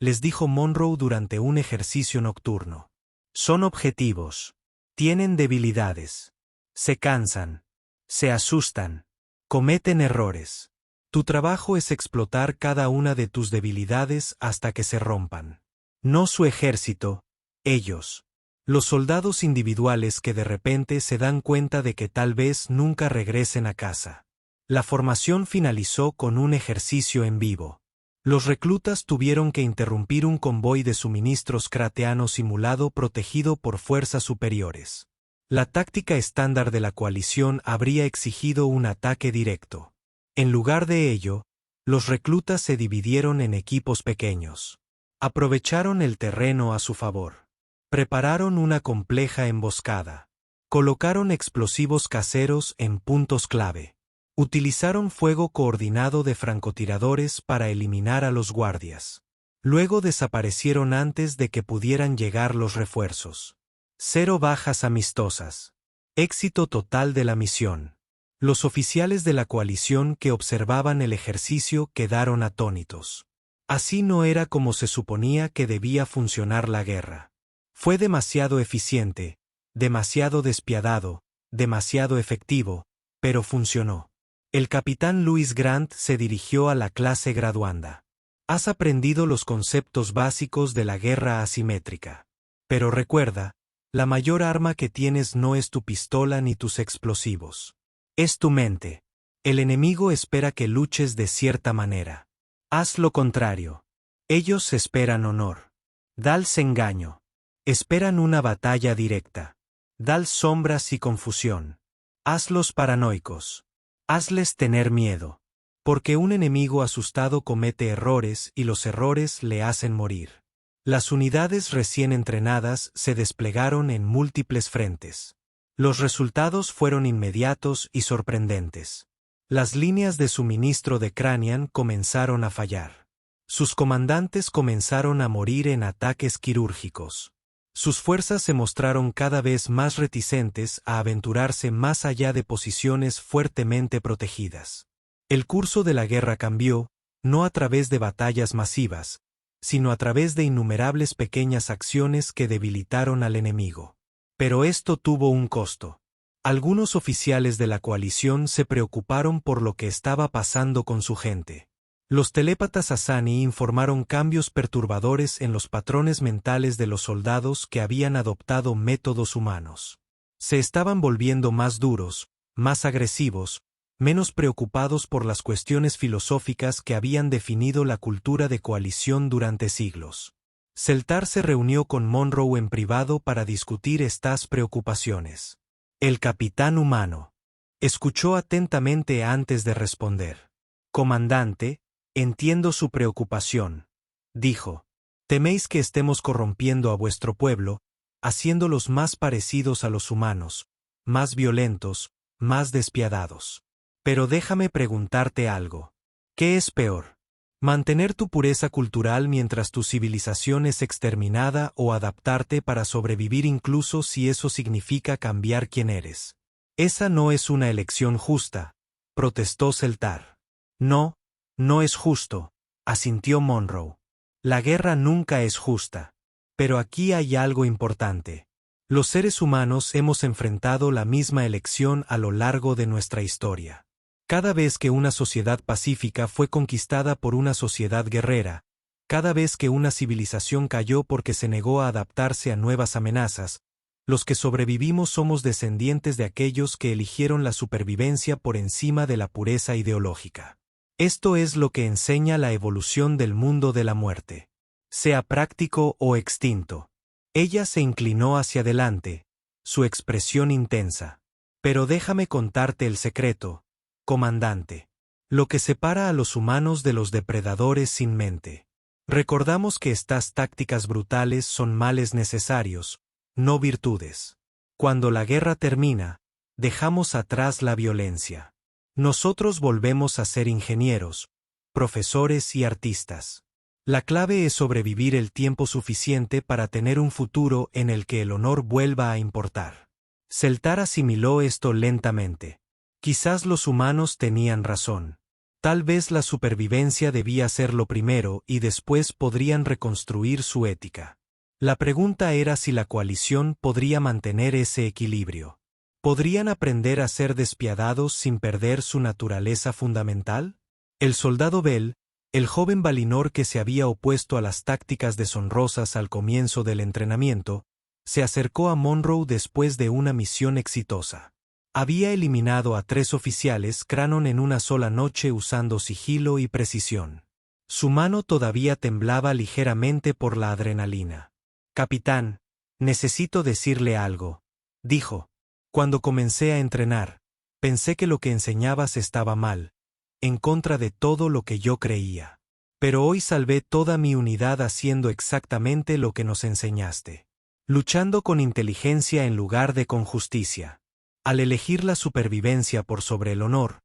les dijo Monroe durante un ejercicio nocturno. Son objetivos. Tienen debilidades. Se cansan. Se asustan. Cometen errores. Tu trabajo es explotar cada una de tus debilidades hasta que se rompan. No su ejército, ellos. Los soldados individuales que de repente se dan cuenta de que tal vez nunca regresen a casa. La formación finalizó con un ejercicio en vivo. Los reclutas tuvieron que interrumpir un convoy de suministros crateano simulado protegido por fuerzas superiores. La táctica estándar de la coalición habría exigido un ataque directo. En lugar de ello, los reclutas se dividieron en equipos pequeños. Aprovecharon el terreno a su favor. Prepararon una compleja emboscada. Colocaron explosivos caseros en puntos clave. Utilizaron fuego coordinado de francotiradores para eliminar a los guardias. Luego desaparecieron antes de que pudieran llegar los refuerzos. 0 bajas amistosas. Éxito total de la misión. Los oficiales de la coalición que observaban el ejercicio quedaron atónitos. Así no era como se suponía que debía funcionar la guerra. Fue demasiado eficiente, demasiado despiadado, demasiado efectivo, pero funcionó. El capitán Louis Grant se dirigió a la clase graduanda. Has aprendido los conceptos básicos de la guerra asimétrica. Pero recuerda, la mayor arma que tienes no es tu pistola ni tus explosivos. Es tu mente. El enemigo espera que luches de cierta manera. Haz lo contrario. Ellos esperan honor. Dales engaño. Esperan una batalla directa. Dales sombras y confusión. Hazlos paranoicos. Hazles tener miedo. Porque un enemigo asustado comete errores y los errores le hacen morir. Las unidades recién entrenadas se desplegaron en múltiples frentes. Los resultados fueron inmediatos y sorprendentes. Las líneas de suministro de Cranian comenzaron a fallar. Sus comandantes comenzaron a morir en ataques quirúrgicos. Sus fuerzas se mostraron cada vez más reticentes a aventurarse más allá de posiciones fuertemente protegidas. El curso de la guerra cambió, no a través de batallas masivas, sino a través de innumerables pequeñas acciones que debilitaron al enemigo. Pero esto tuvo un costo. Algunos oficiales de la coalición se preocuparon por lo que estaba pasando con su gente. Los telépatas Asani informaron cambios perturbadores en los patrones mentales de los soldados que habían adoptado métodos humanos. Se estaban volviendo más duros, más agresivos, menos preocupados por las cuestiones filosóficas que habían definido la cultura de coalición durante siglos. Celtar se reunió con Monroe en privado para discutir estas preocupaciones. El capitán humano escuchó atentamente antes de responder. Comandante, entiendo su preocupación, dijo. Teméis que estemos corrompiendo a vuestro pueblo, haciéndolos más parecidos a los humanos, más violentos, más despiadados. Pero déjame preguntarte algo. ¿Qué es peor? ¿Mantener tu pureza cultural mientras tu civilización es exterminada o adaptarte para sobrevivir incluso si eso significa cambiar quién eres? Esa no es una elección justa, protestó Celtar. No, no es justo, asintió Monroe. La guerra nunca es justa. Pero aquí hay algo importante. Los seres humanos hemos enfrentado la misma elección a lo largo de nuestra historia. Cada vez que una sociedad pacífica fue conquistada por una sociedad guerrera, cada vez que una civilización cayó porque se negó a adaptarse a nuevas amenazas, los que sobrevivimos somos descendientes de aquellos que eligieron la supervivencia por encima de la pureza ideológica. Esto es lo que enseña la evolución del mundo de la muerte. Sea práctico o extinto. Ella se inclinó hacia adelante, su expresión intensa. Pero déjame contarte el secreto, comandante. Lo que separa a los humanos de los depredadores sin mente. Recordamos que estas tácticas brutales son males necesarios, no virtudes. Cuando la guerra termina, dejamos atrás la violencia. Nosotros volvemos a ser ingenieros, profesores y artistas. La clave es sobrevivir el tiempo suficiente para tener un futuro en el que el honor vuelva a importar. Celtar asimiló esto lentamente. Quizás los humanos tenían razón. Tal vez la supervivencia debía ser lo primero y después podrían reconstruir su ética. La pregunta era si la coalición podría mantener ese equilibrio. ¿Podrían aprender a ser despiadados sin perder su naturaleza fundamental? El soldado Bell, el joven Valinor que se había opuesto a las tácticas deshonrosas al comienzo del entrenamiento, se acercó a Monroe después de una misión exitosa. Había eliminado a 3 oficiales Cranon en una sola noche usando sigilo y precisión. Su mano todavía temblaba ligeramente por la adrenalina. «Capitán, necesito decirle algo», dijo. «Cuando comencé a entrenar, pensé que lo que enseñabas estaba mal, en contra de todo lo que yo creía. Pero hoy salvé toda mi unidad haciendo exactamente lo que nos enseñaste. Luchando con inteligencia en lugar de con justicia». Al elegir la supervivencia por sobre el honor,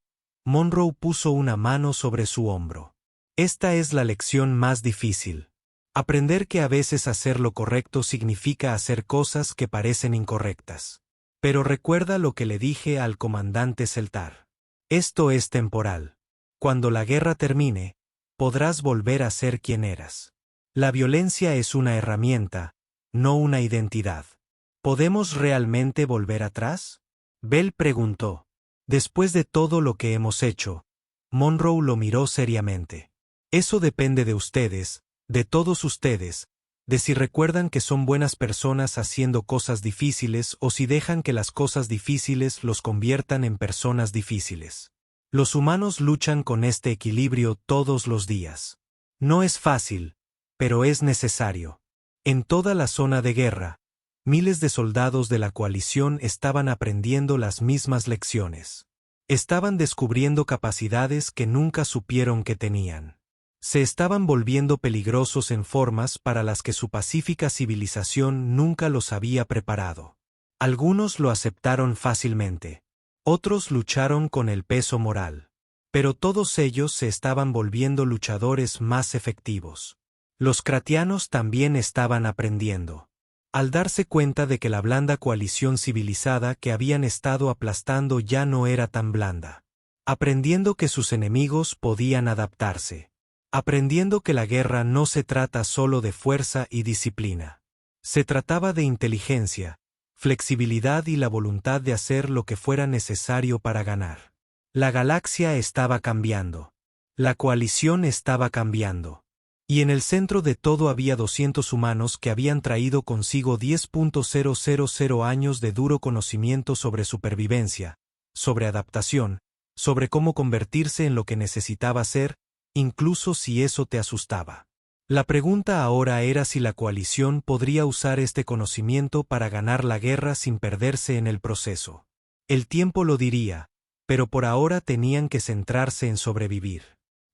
Monroe puso una mano sobre su hombro. Esta es la lección más difícil. Aprender que a veces hacer lo correcto significa hacer cosas que parecen incorrectas. Pero recuerda lo que le dije al comandante Celtar. Esto es temporal. Cuando la guerra termine, podrás volver a ser quien eras. La violencia es una herramienta, no una identidad. ¿Podemos realmente volver atrás? Bell preguntó. Después de todo lo que hemos hecho, Monroe lo miró seriamente. Eso depende de ustedes, de todos ustedes, de si recuerdan que son buenas personas haciendo cosas difíciles o si dejan que las cosas difíciles los conviertan en personas difíciles. Los humanos luchan con este equilibrio todos los días. No es fácil, pero es necesario. En toda la zona de guerra, miles de soldados de la coalición estaban aprendiendo las mismas lecciones. Estaban descubriendo capacidades que nunca supieron que tenían. Se estaban volviendo peligrosos en formas para las que su pacífica civilización nunca los había preparado. Algunos lo aceptaron fácilmente. Otros lucharon con el peso moral. Pero todos ellos se estaban volviendo luchadores más efectivos. Los kratianos también estaban aprendiendo. Al darse cuenta de que la blanda coalición civilizada que habían estado aplastando ya no era tan blanda. Aprendiendo que sus enemigos podían adaptarse. Aprendiendo que la guerra no se trata solo de fuerza y disciplina. Se trataba de inteligencia, flexibilidad y la voluntad de hacer lo que fuera necesario para ganar. La galaxia estaba cambiando. La coalición estaba cambiando. Y en el centro de todo había 200 humanos que habían traído consigo 10.000 años de duro conocimiento sobre supervivencia, sobre adaptación, sobre cómo convertirse en lo que necesitaba ser, incluso si eso te asustaba. La pregunta ahora era si la coalición podría usar este conocimiento para ganar la guerra sin perderse en el proceso. El tiempo lo diría, pero por ahora tenían que centrarse en sobrevivir.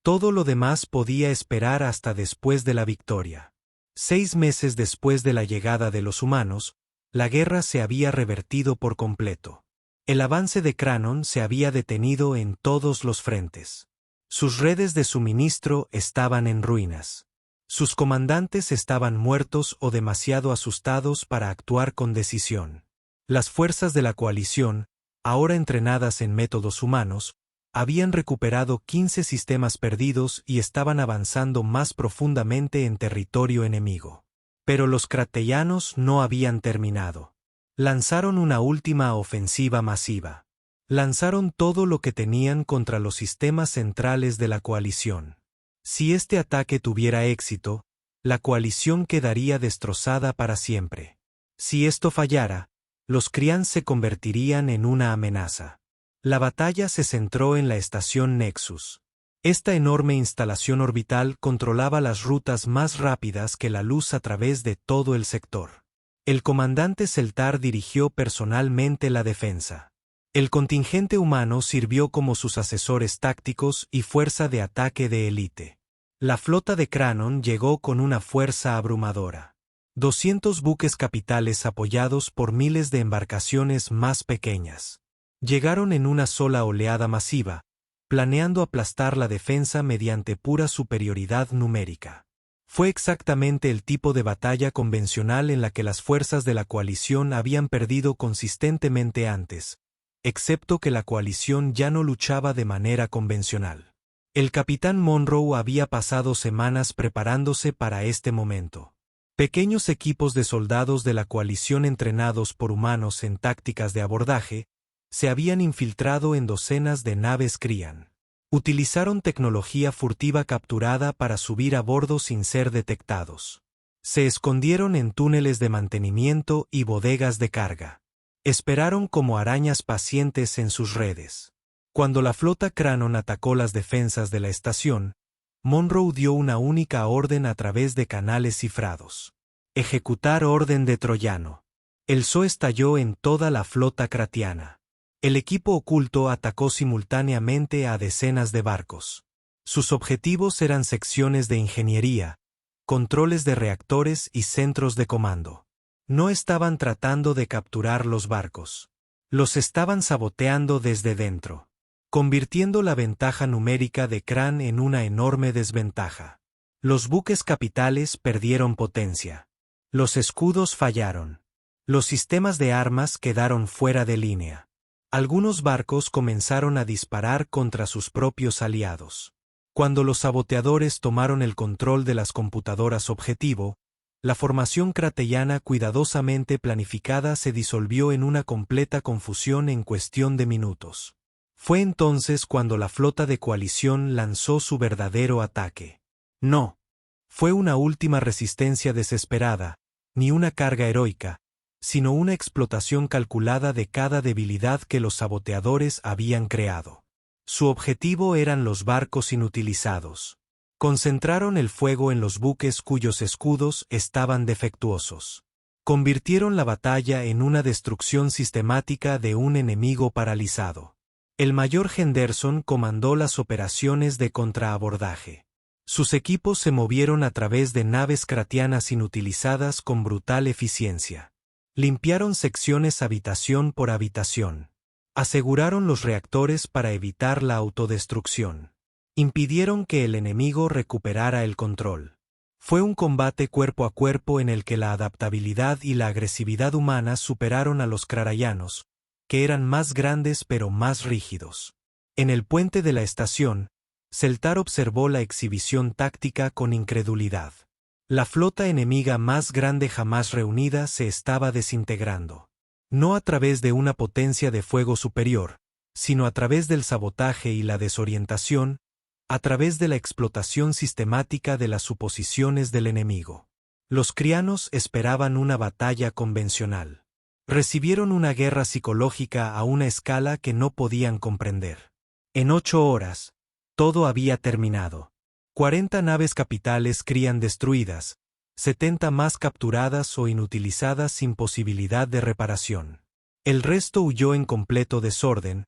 Todo lo demás podía esperar hasta después de la victoria. 6 meses después de la llegada de los humanos, la guerra se había revertido por completo. El avance de Cranon se había detenido en todos los frentes. Sus redes de suministro estaban en ruinas. Sus comandantes estaban muertos o demasiado asustados para actuar con decisión. Las fuerzas de la coalición, ahora entrenadas en métodos humanos, habían recuperado 15 sistemas perdidos y estaban avanzando más profundamente en territorio enemigo. Pero los kratayanos no habían terminado. Lanzaron una última ofensiva masiva. Lanzaron todo lo que tenían contra los sistemas centrales de la coalición. Si este ataque tuviera éxito, la coalición quedaría destrozada para siempre. Si esto fallara, los Krian se convertirían en una amenaza. La batalla se centró en la estación Nexus. Esta enorme instalación orbital controlaba las rutas más rápidas que la luz a través de todo el sector. El comandante Celtar dirigió personalmente la defensa. El contingente humano sirvió como sus asesores tácticos y fuerza de ataque de élite. La flota de Cranon llegó con una fuerza abrumadora. 200 buques capitales apoyados por miles de embarcaciones más pequeñas. Llegaron en una sola oleada masiva, planeando aplastar la defensa mediante pura superioridad numérica. Fue exactamente el tipo de batalla convencional en la que las fuerzas de la coalición habían perdido consistentemente antes, excepto que la coalición ya no luchaba de manera convencional. El capitán Monroe había pasado semanas preparándose para este momento. Pequeños equipos de soldados de la coalición entrenados por humanos en tácticas de abordaje, se habían infiltrado en docenas de naves Krian. Utilizaron tecnología furtiva capturada para subir a bordo sin ser detectados. Se escondieron en túneles de mantenimiento y bodegas de carga. Esperaron como arañas pacientes en sus redes. Cuando la flota Cranon atacó las defensas de la estación, Monroe dio una única orden a través de canales cifrados. Ejecutar orden de Troyano. El zoo estalló en toda la flota cratiana. El equipo oculto atacó simultáneamente a decenas de barcos. Sus objetivos eran secciones de ingeniería, controles de reactores y centros de comando. No estaban tratando de capturar los barcos. Los estaban saboteando desde dentro, convirtiendo la ventaja numérica de Cran en una enorme desventaja. Los buques capitales perdieron potencia. Los escudos fallaron. Los sistemas de armas quedaron fuera de línea. Algunos barcos comenzaron a disparar contra sus propios aliados. Cuando los saboteadores tomaron el control de las computadoras objetivo, la formación cratellana cuidadosamente planificada se disolvió en una completa confusión en cuestión de minutos. Fue entonces cuando la flota de coalición lanzó su verdadero ataque. No fue una última resistencia desesperada, ni una carga heroica, sino una explotación calculada de cada debilidad que los saboteadores habían creado. Su objetivo eran los barcos inutilizados. Concentraron el fuego en los buques cuyos escudos estaban defectuosos. Convirtieron la batalla en una destrucción sistemática de un enemigo paralizado. El mayor Henderson comandó las operaciones de contraabordaje. Sus equipos se movieron a través de naves cratianas inutilizadas con brutal eficiencia. Limpiaron secciones habitación por habitación. Aseguraron los reactores para evitar la autodestrucción. Impidieron que el enemigo recuperara el control. Fue un combate cuerpo a cuerpo en el que la adaptabilidad y la agresividad humanas superaron a los crarayanos, que eran más grandes pero más rígidos. En el puente de la estación, Celtar observó la exhibición táctica con incredulidad. La flota enemiga más grande jamás reunida se estaba desintegrando. No a través de una potencia de fuego superior, sino a través del sabotaje y la desorientación, a través de la explotación sistemática de las suposiciones del enemigo. Los crianos esperaban una batalla convencional. Recibieron una guerra psicológica a una escala que no podían comprender. En 8 horas, todo había terminado. 40 naves capitales crían destruidas, 70 más capturadas o inutilizadas sin posibilidad de reparación. El resto huyó en completo desorden,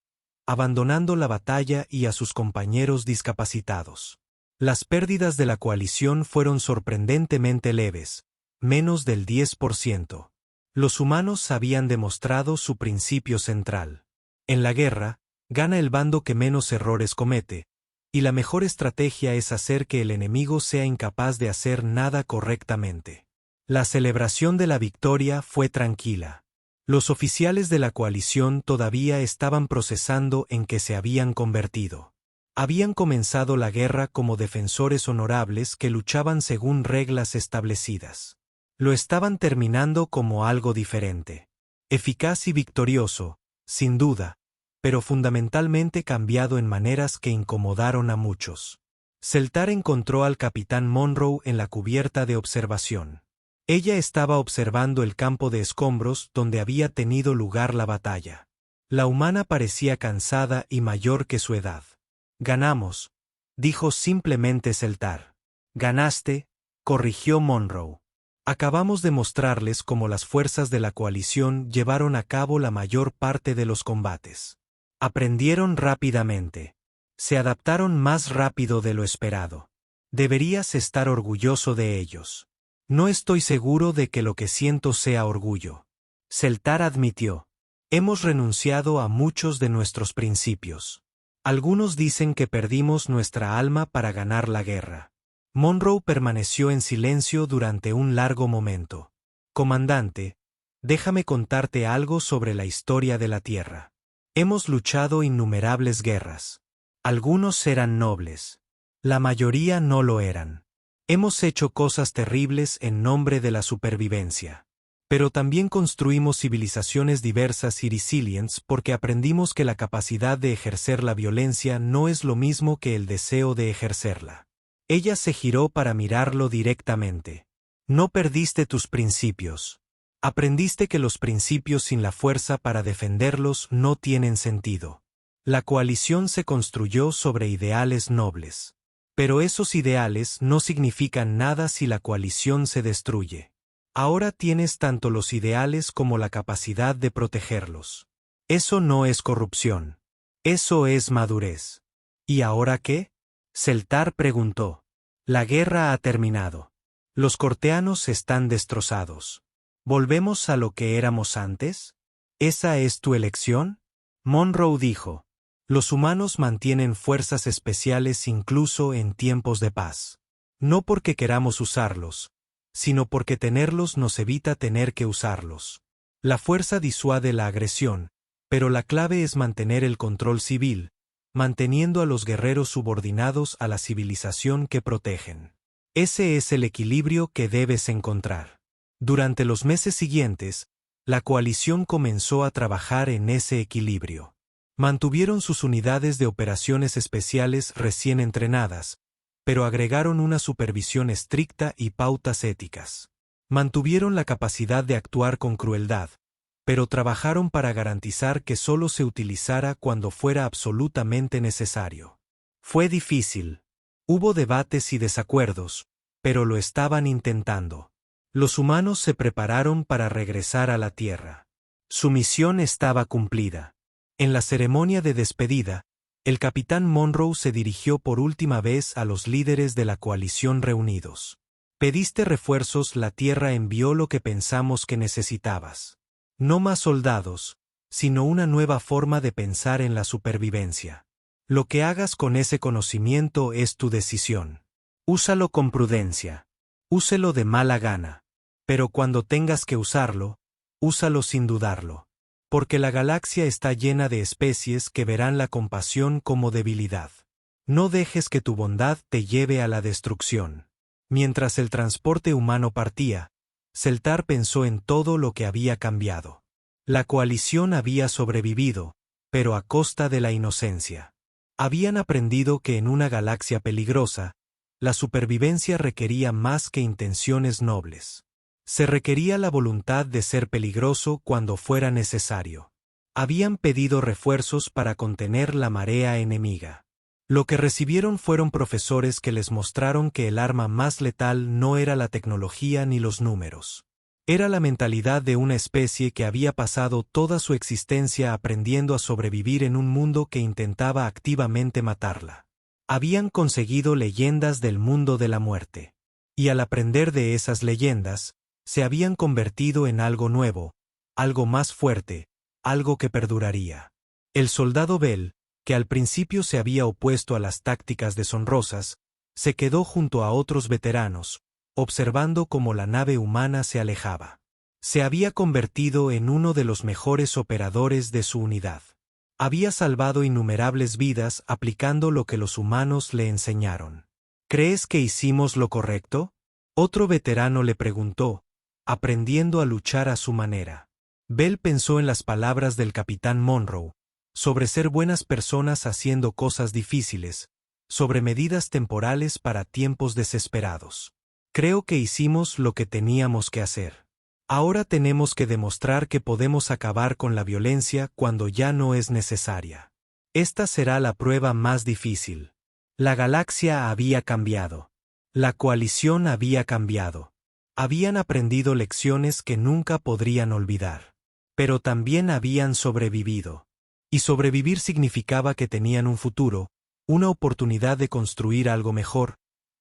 abandonando la batalla y a sus compañeros discapacitados. Las pérdidas de la coalición fueron sorprendentemente leves, menos del 10%. Los humanos habían demostrado su principio central. En la guerra, gana el bando que menos errores comete, y la mejor estrategia es hacer que el enemigo sea incapaz de hacer nada correctamente. La celebración de la victoria fue tranquila. Los oficiales de la coalición todavía estaban procesando en qué se habían convertido. Habían comenzado la guerra como defensores honorables que luchaban según reglas establecidas. Lo estaban terminando como algo diferente. Eficaz y victorioso, sin duda, pero fundamentalmente cambiado en maneras que incomodaron a muchos. Celtar encontró al capitán Monroe en la cubierta de observación. Ella estaba observando el campo de escombros donde había tenido lugar la batalla. La humana parecía cansada y mayor que su edad. «Ganamos», dijo simplemente Celtar. «Ganaste», corrigió Monroe. «Acabamos de mostrarles cómo las fuerzas de la coalición llevaron a cabo la mayor parte de los combates. Aprendieron rápidamente. Se adaptaron más rápido de lo esperado. Deberías estar orgulloso de ellos». «No estoy seguro de que lo que siento sea orgullo», Celtar admitió. «Hemos renunciado a muchos de nuestros principios. Algunos dicen que perdimos nuestra alma para ganar la guerra». Monroe permaneció en silencio durante un largo momento. «Comandante, déjame contarte algo sobre la historia de la Tierra. Hemos luchado innumerables guerras. Algunos eran nobles. La mayoría no lo eran. Hemos hecho cosas terribles en nombre de la supervivencia. Pero también construimos civilizaciones diversas y resilientes porque aprendimos que la capacidad de ejercer la violencia no es lo mismo que el deseo de ejercerla». Ella se giró para mirarlo directamente. «No perdiste tus principios. Aprendiste que los principios sin la fuerza para defenderlos no tienen sentido. La coalición se construyó sobre ideales nobles. Pero esos ideales no significan nada si la coalición se destruye. Ahora tienes tanto los ideales como la capacidad de protegerlos. Eso no es corrupción. Eso es madurez. ¿Y ahora qué? Celtar preguntó. La guerra ha terminado. Los corteanos están destrozados. ¿Volvemos a lo que éramos antes? ¿Esa es tu elección? Monroe dijo. Los humanos mantienen fuerzas especiales incluso en tiempos de paz. No porque queramos usarlos, sino porque tenerlos nos evita tener que usarlos. La fuerza disuade la agresión, pero la clave es mantener el control civil, manteniendo a los guerreros subordinados a la civilización que protegen. Ese es el equilibrio que debes encontrar. Durante los meses siguientes, la coalición comenzó a trabajar en ese equilibrio. Mantuvieron sus unidades de operaciones especiales recién entrenadas, pero agregaron una supervisión estricta y pautas éticas. Mantuvieron la capacidad de actuar con crueldad, pero trabajaron para garantizar que solo se utilizara cuando fuera absolutamente necesario. Fue difícil. Hubo debates y desacuerdos, pero lo estaban intentando. Los humanos se prepararon para regresar a la Tierra. Su misión estaba cumplida. En la ceremonia de despedida, el capitán Monroe se dirigió por última vez a los líderes de la coalición reunidos. Pediste refuerzos, la Tierra envió lo que pensamos que necesitabas. No más soldados, sino una nueva forma de pensar en la supervivencia. Lo que hagas con ese conocimiento es tu decisión. Úsalo con prudencia. Úselo de mala gana. Pero cuando tengas que usarlo, úsalo sin dudarlo. Porque la galaxia está llena de especies que verán la compasión como debilidad. No dejes que tu bondad te lleve a la destrucción. Mientras el transporte humano partía, Celtar pensó en todo lo que había cambiado. La coalición había sobrevivido, pero a costa de la inocencia. Habían aprendido que en una galaxia peligrosa, la supervivencia requería más que intenciones nobles. Se requería la voluntad de ser peligroso cuando fuera necesario. Habían pedido refuerzos para contener la marea enemiga. Lo que recibieron fueron profesores que les mostraron que el arma más letal no era la tecnología ni los números. Era la mentalidad de una especie que había pasado toda su existencia aprendiendo a sobrevivir en un mundo que intentaba activamente matarla. Habían conseguido leyendas del mundo de la muerte. Y al aprender de esas leyendas, se habían convertido en algo nuevo, algo más fuerte, algo que perduraría. El soldado Bell, que al principio se había opuesto a las tácticas deshonrosas, se quedó junto a otros veteranos, observando cómo la nave humana se alejaba. Se había convertido en uno de los mejores operadores de su unidad. Había salvado innumerables vidas aplicando lo que los humanos le enseñaron. ¿Crees que hicimos lo correcto? Otro veterano le preguntó, aprendiendo a luchar a su manera. Bell pensó en las palabras del capitán Monroe, sobre ser buenas personas haciendo cosas difíciles, sobre medidas temporales para tiempos desesperados. Creo que hicimos lo que teníamos que hacer. Ahora tenemos que demostrar que podemos acabar con la violencia cuando ya no es necesaria. Esta será la prueba más difícil. La galaxia había cambiado. La coalición había cambiado. Habían aprendido lecciones que nunca podrían olvidar. Pero también habían sobrevivido. Y sobrevivir significaba que tenían un futuro, una oportunidad de construir algo mejor,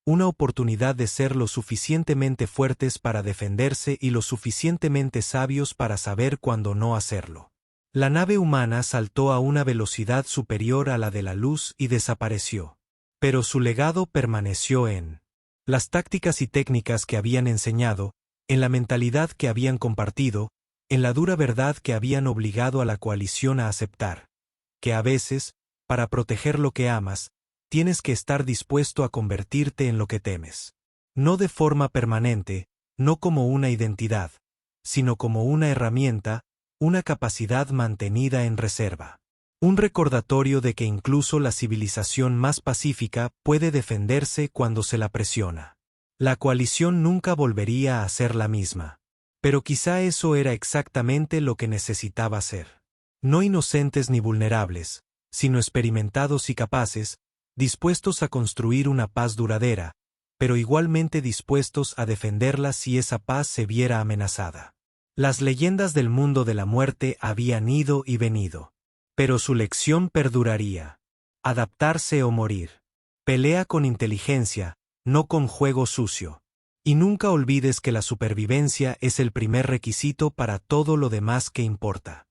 una oportunidad de ser lo suficientemente fuertes para defenderse y lo suficientemente sabios para saber cuándo no hacerlo. La nave humana saltó a una velocidad superior a la de la luz y desapareció. Pero su legado permaneció en las tácticas y técnicas que habían enseñado, en la mentalidad que habían compartido, en la dura verdad que habían obligado a la coalición a aceptar, que a veces, para proteger lo que amas, tienes que estar dispuesto a convertirte en lo que temes. No de forma permanente, no como una identidad, sino como una herramienta, una capacidad mantenida en reserva. Un recordatorio de que incluso la civilización más pacífica puede defenderse cuando se la presiona. La coalición nunca volvería a ser la misma. Pero quizá eso era exactamente lo que necesitaba ser. No inocentes ni vulnerables, sino experimentados y capaces, dispuestos a construir una paz duradera, pero igualmente dispuestos a defenderla si esa paz se viera amenazada. Las leyendas del mundo de la muerte habían ido y venido. Pero su lección perduraría. Adaptarse o morir. Pelea con inteligencia, no con juego sucio. Y nunca olvides que la supervivencia es el primer requisito para todo lo demás que importa.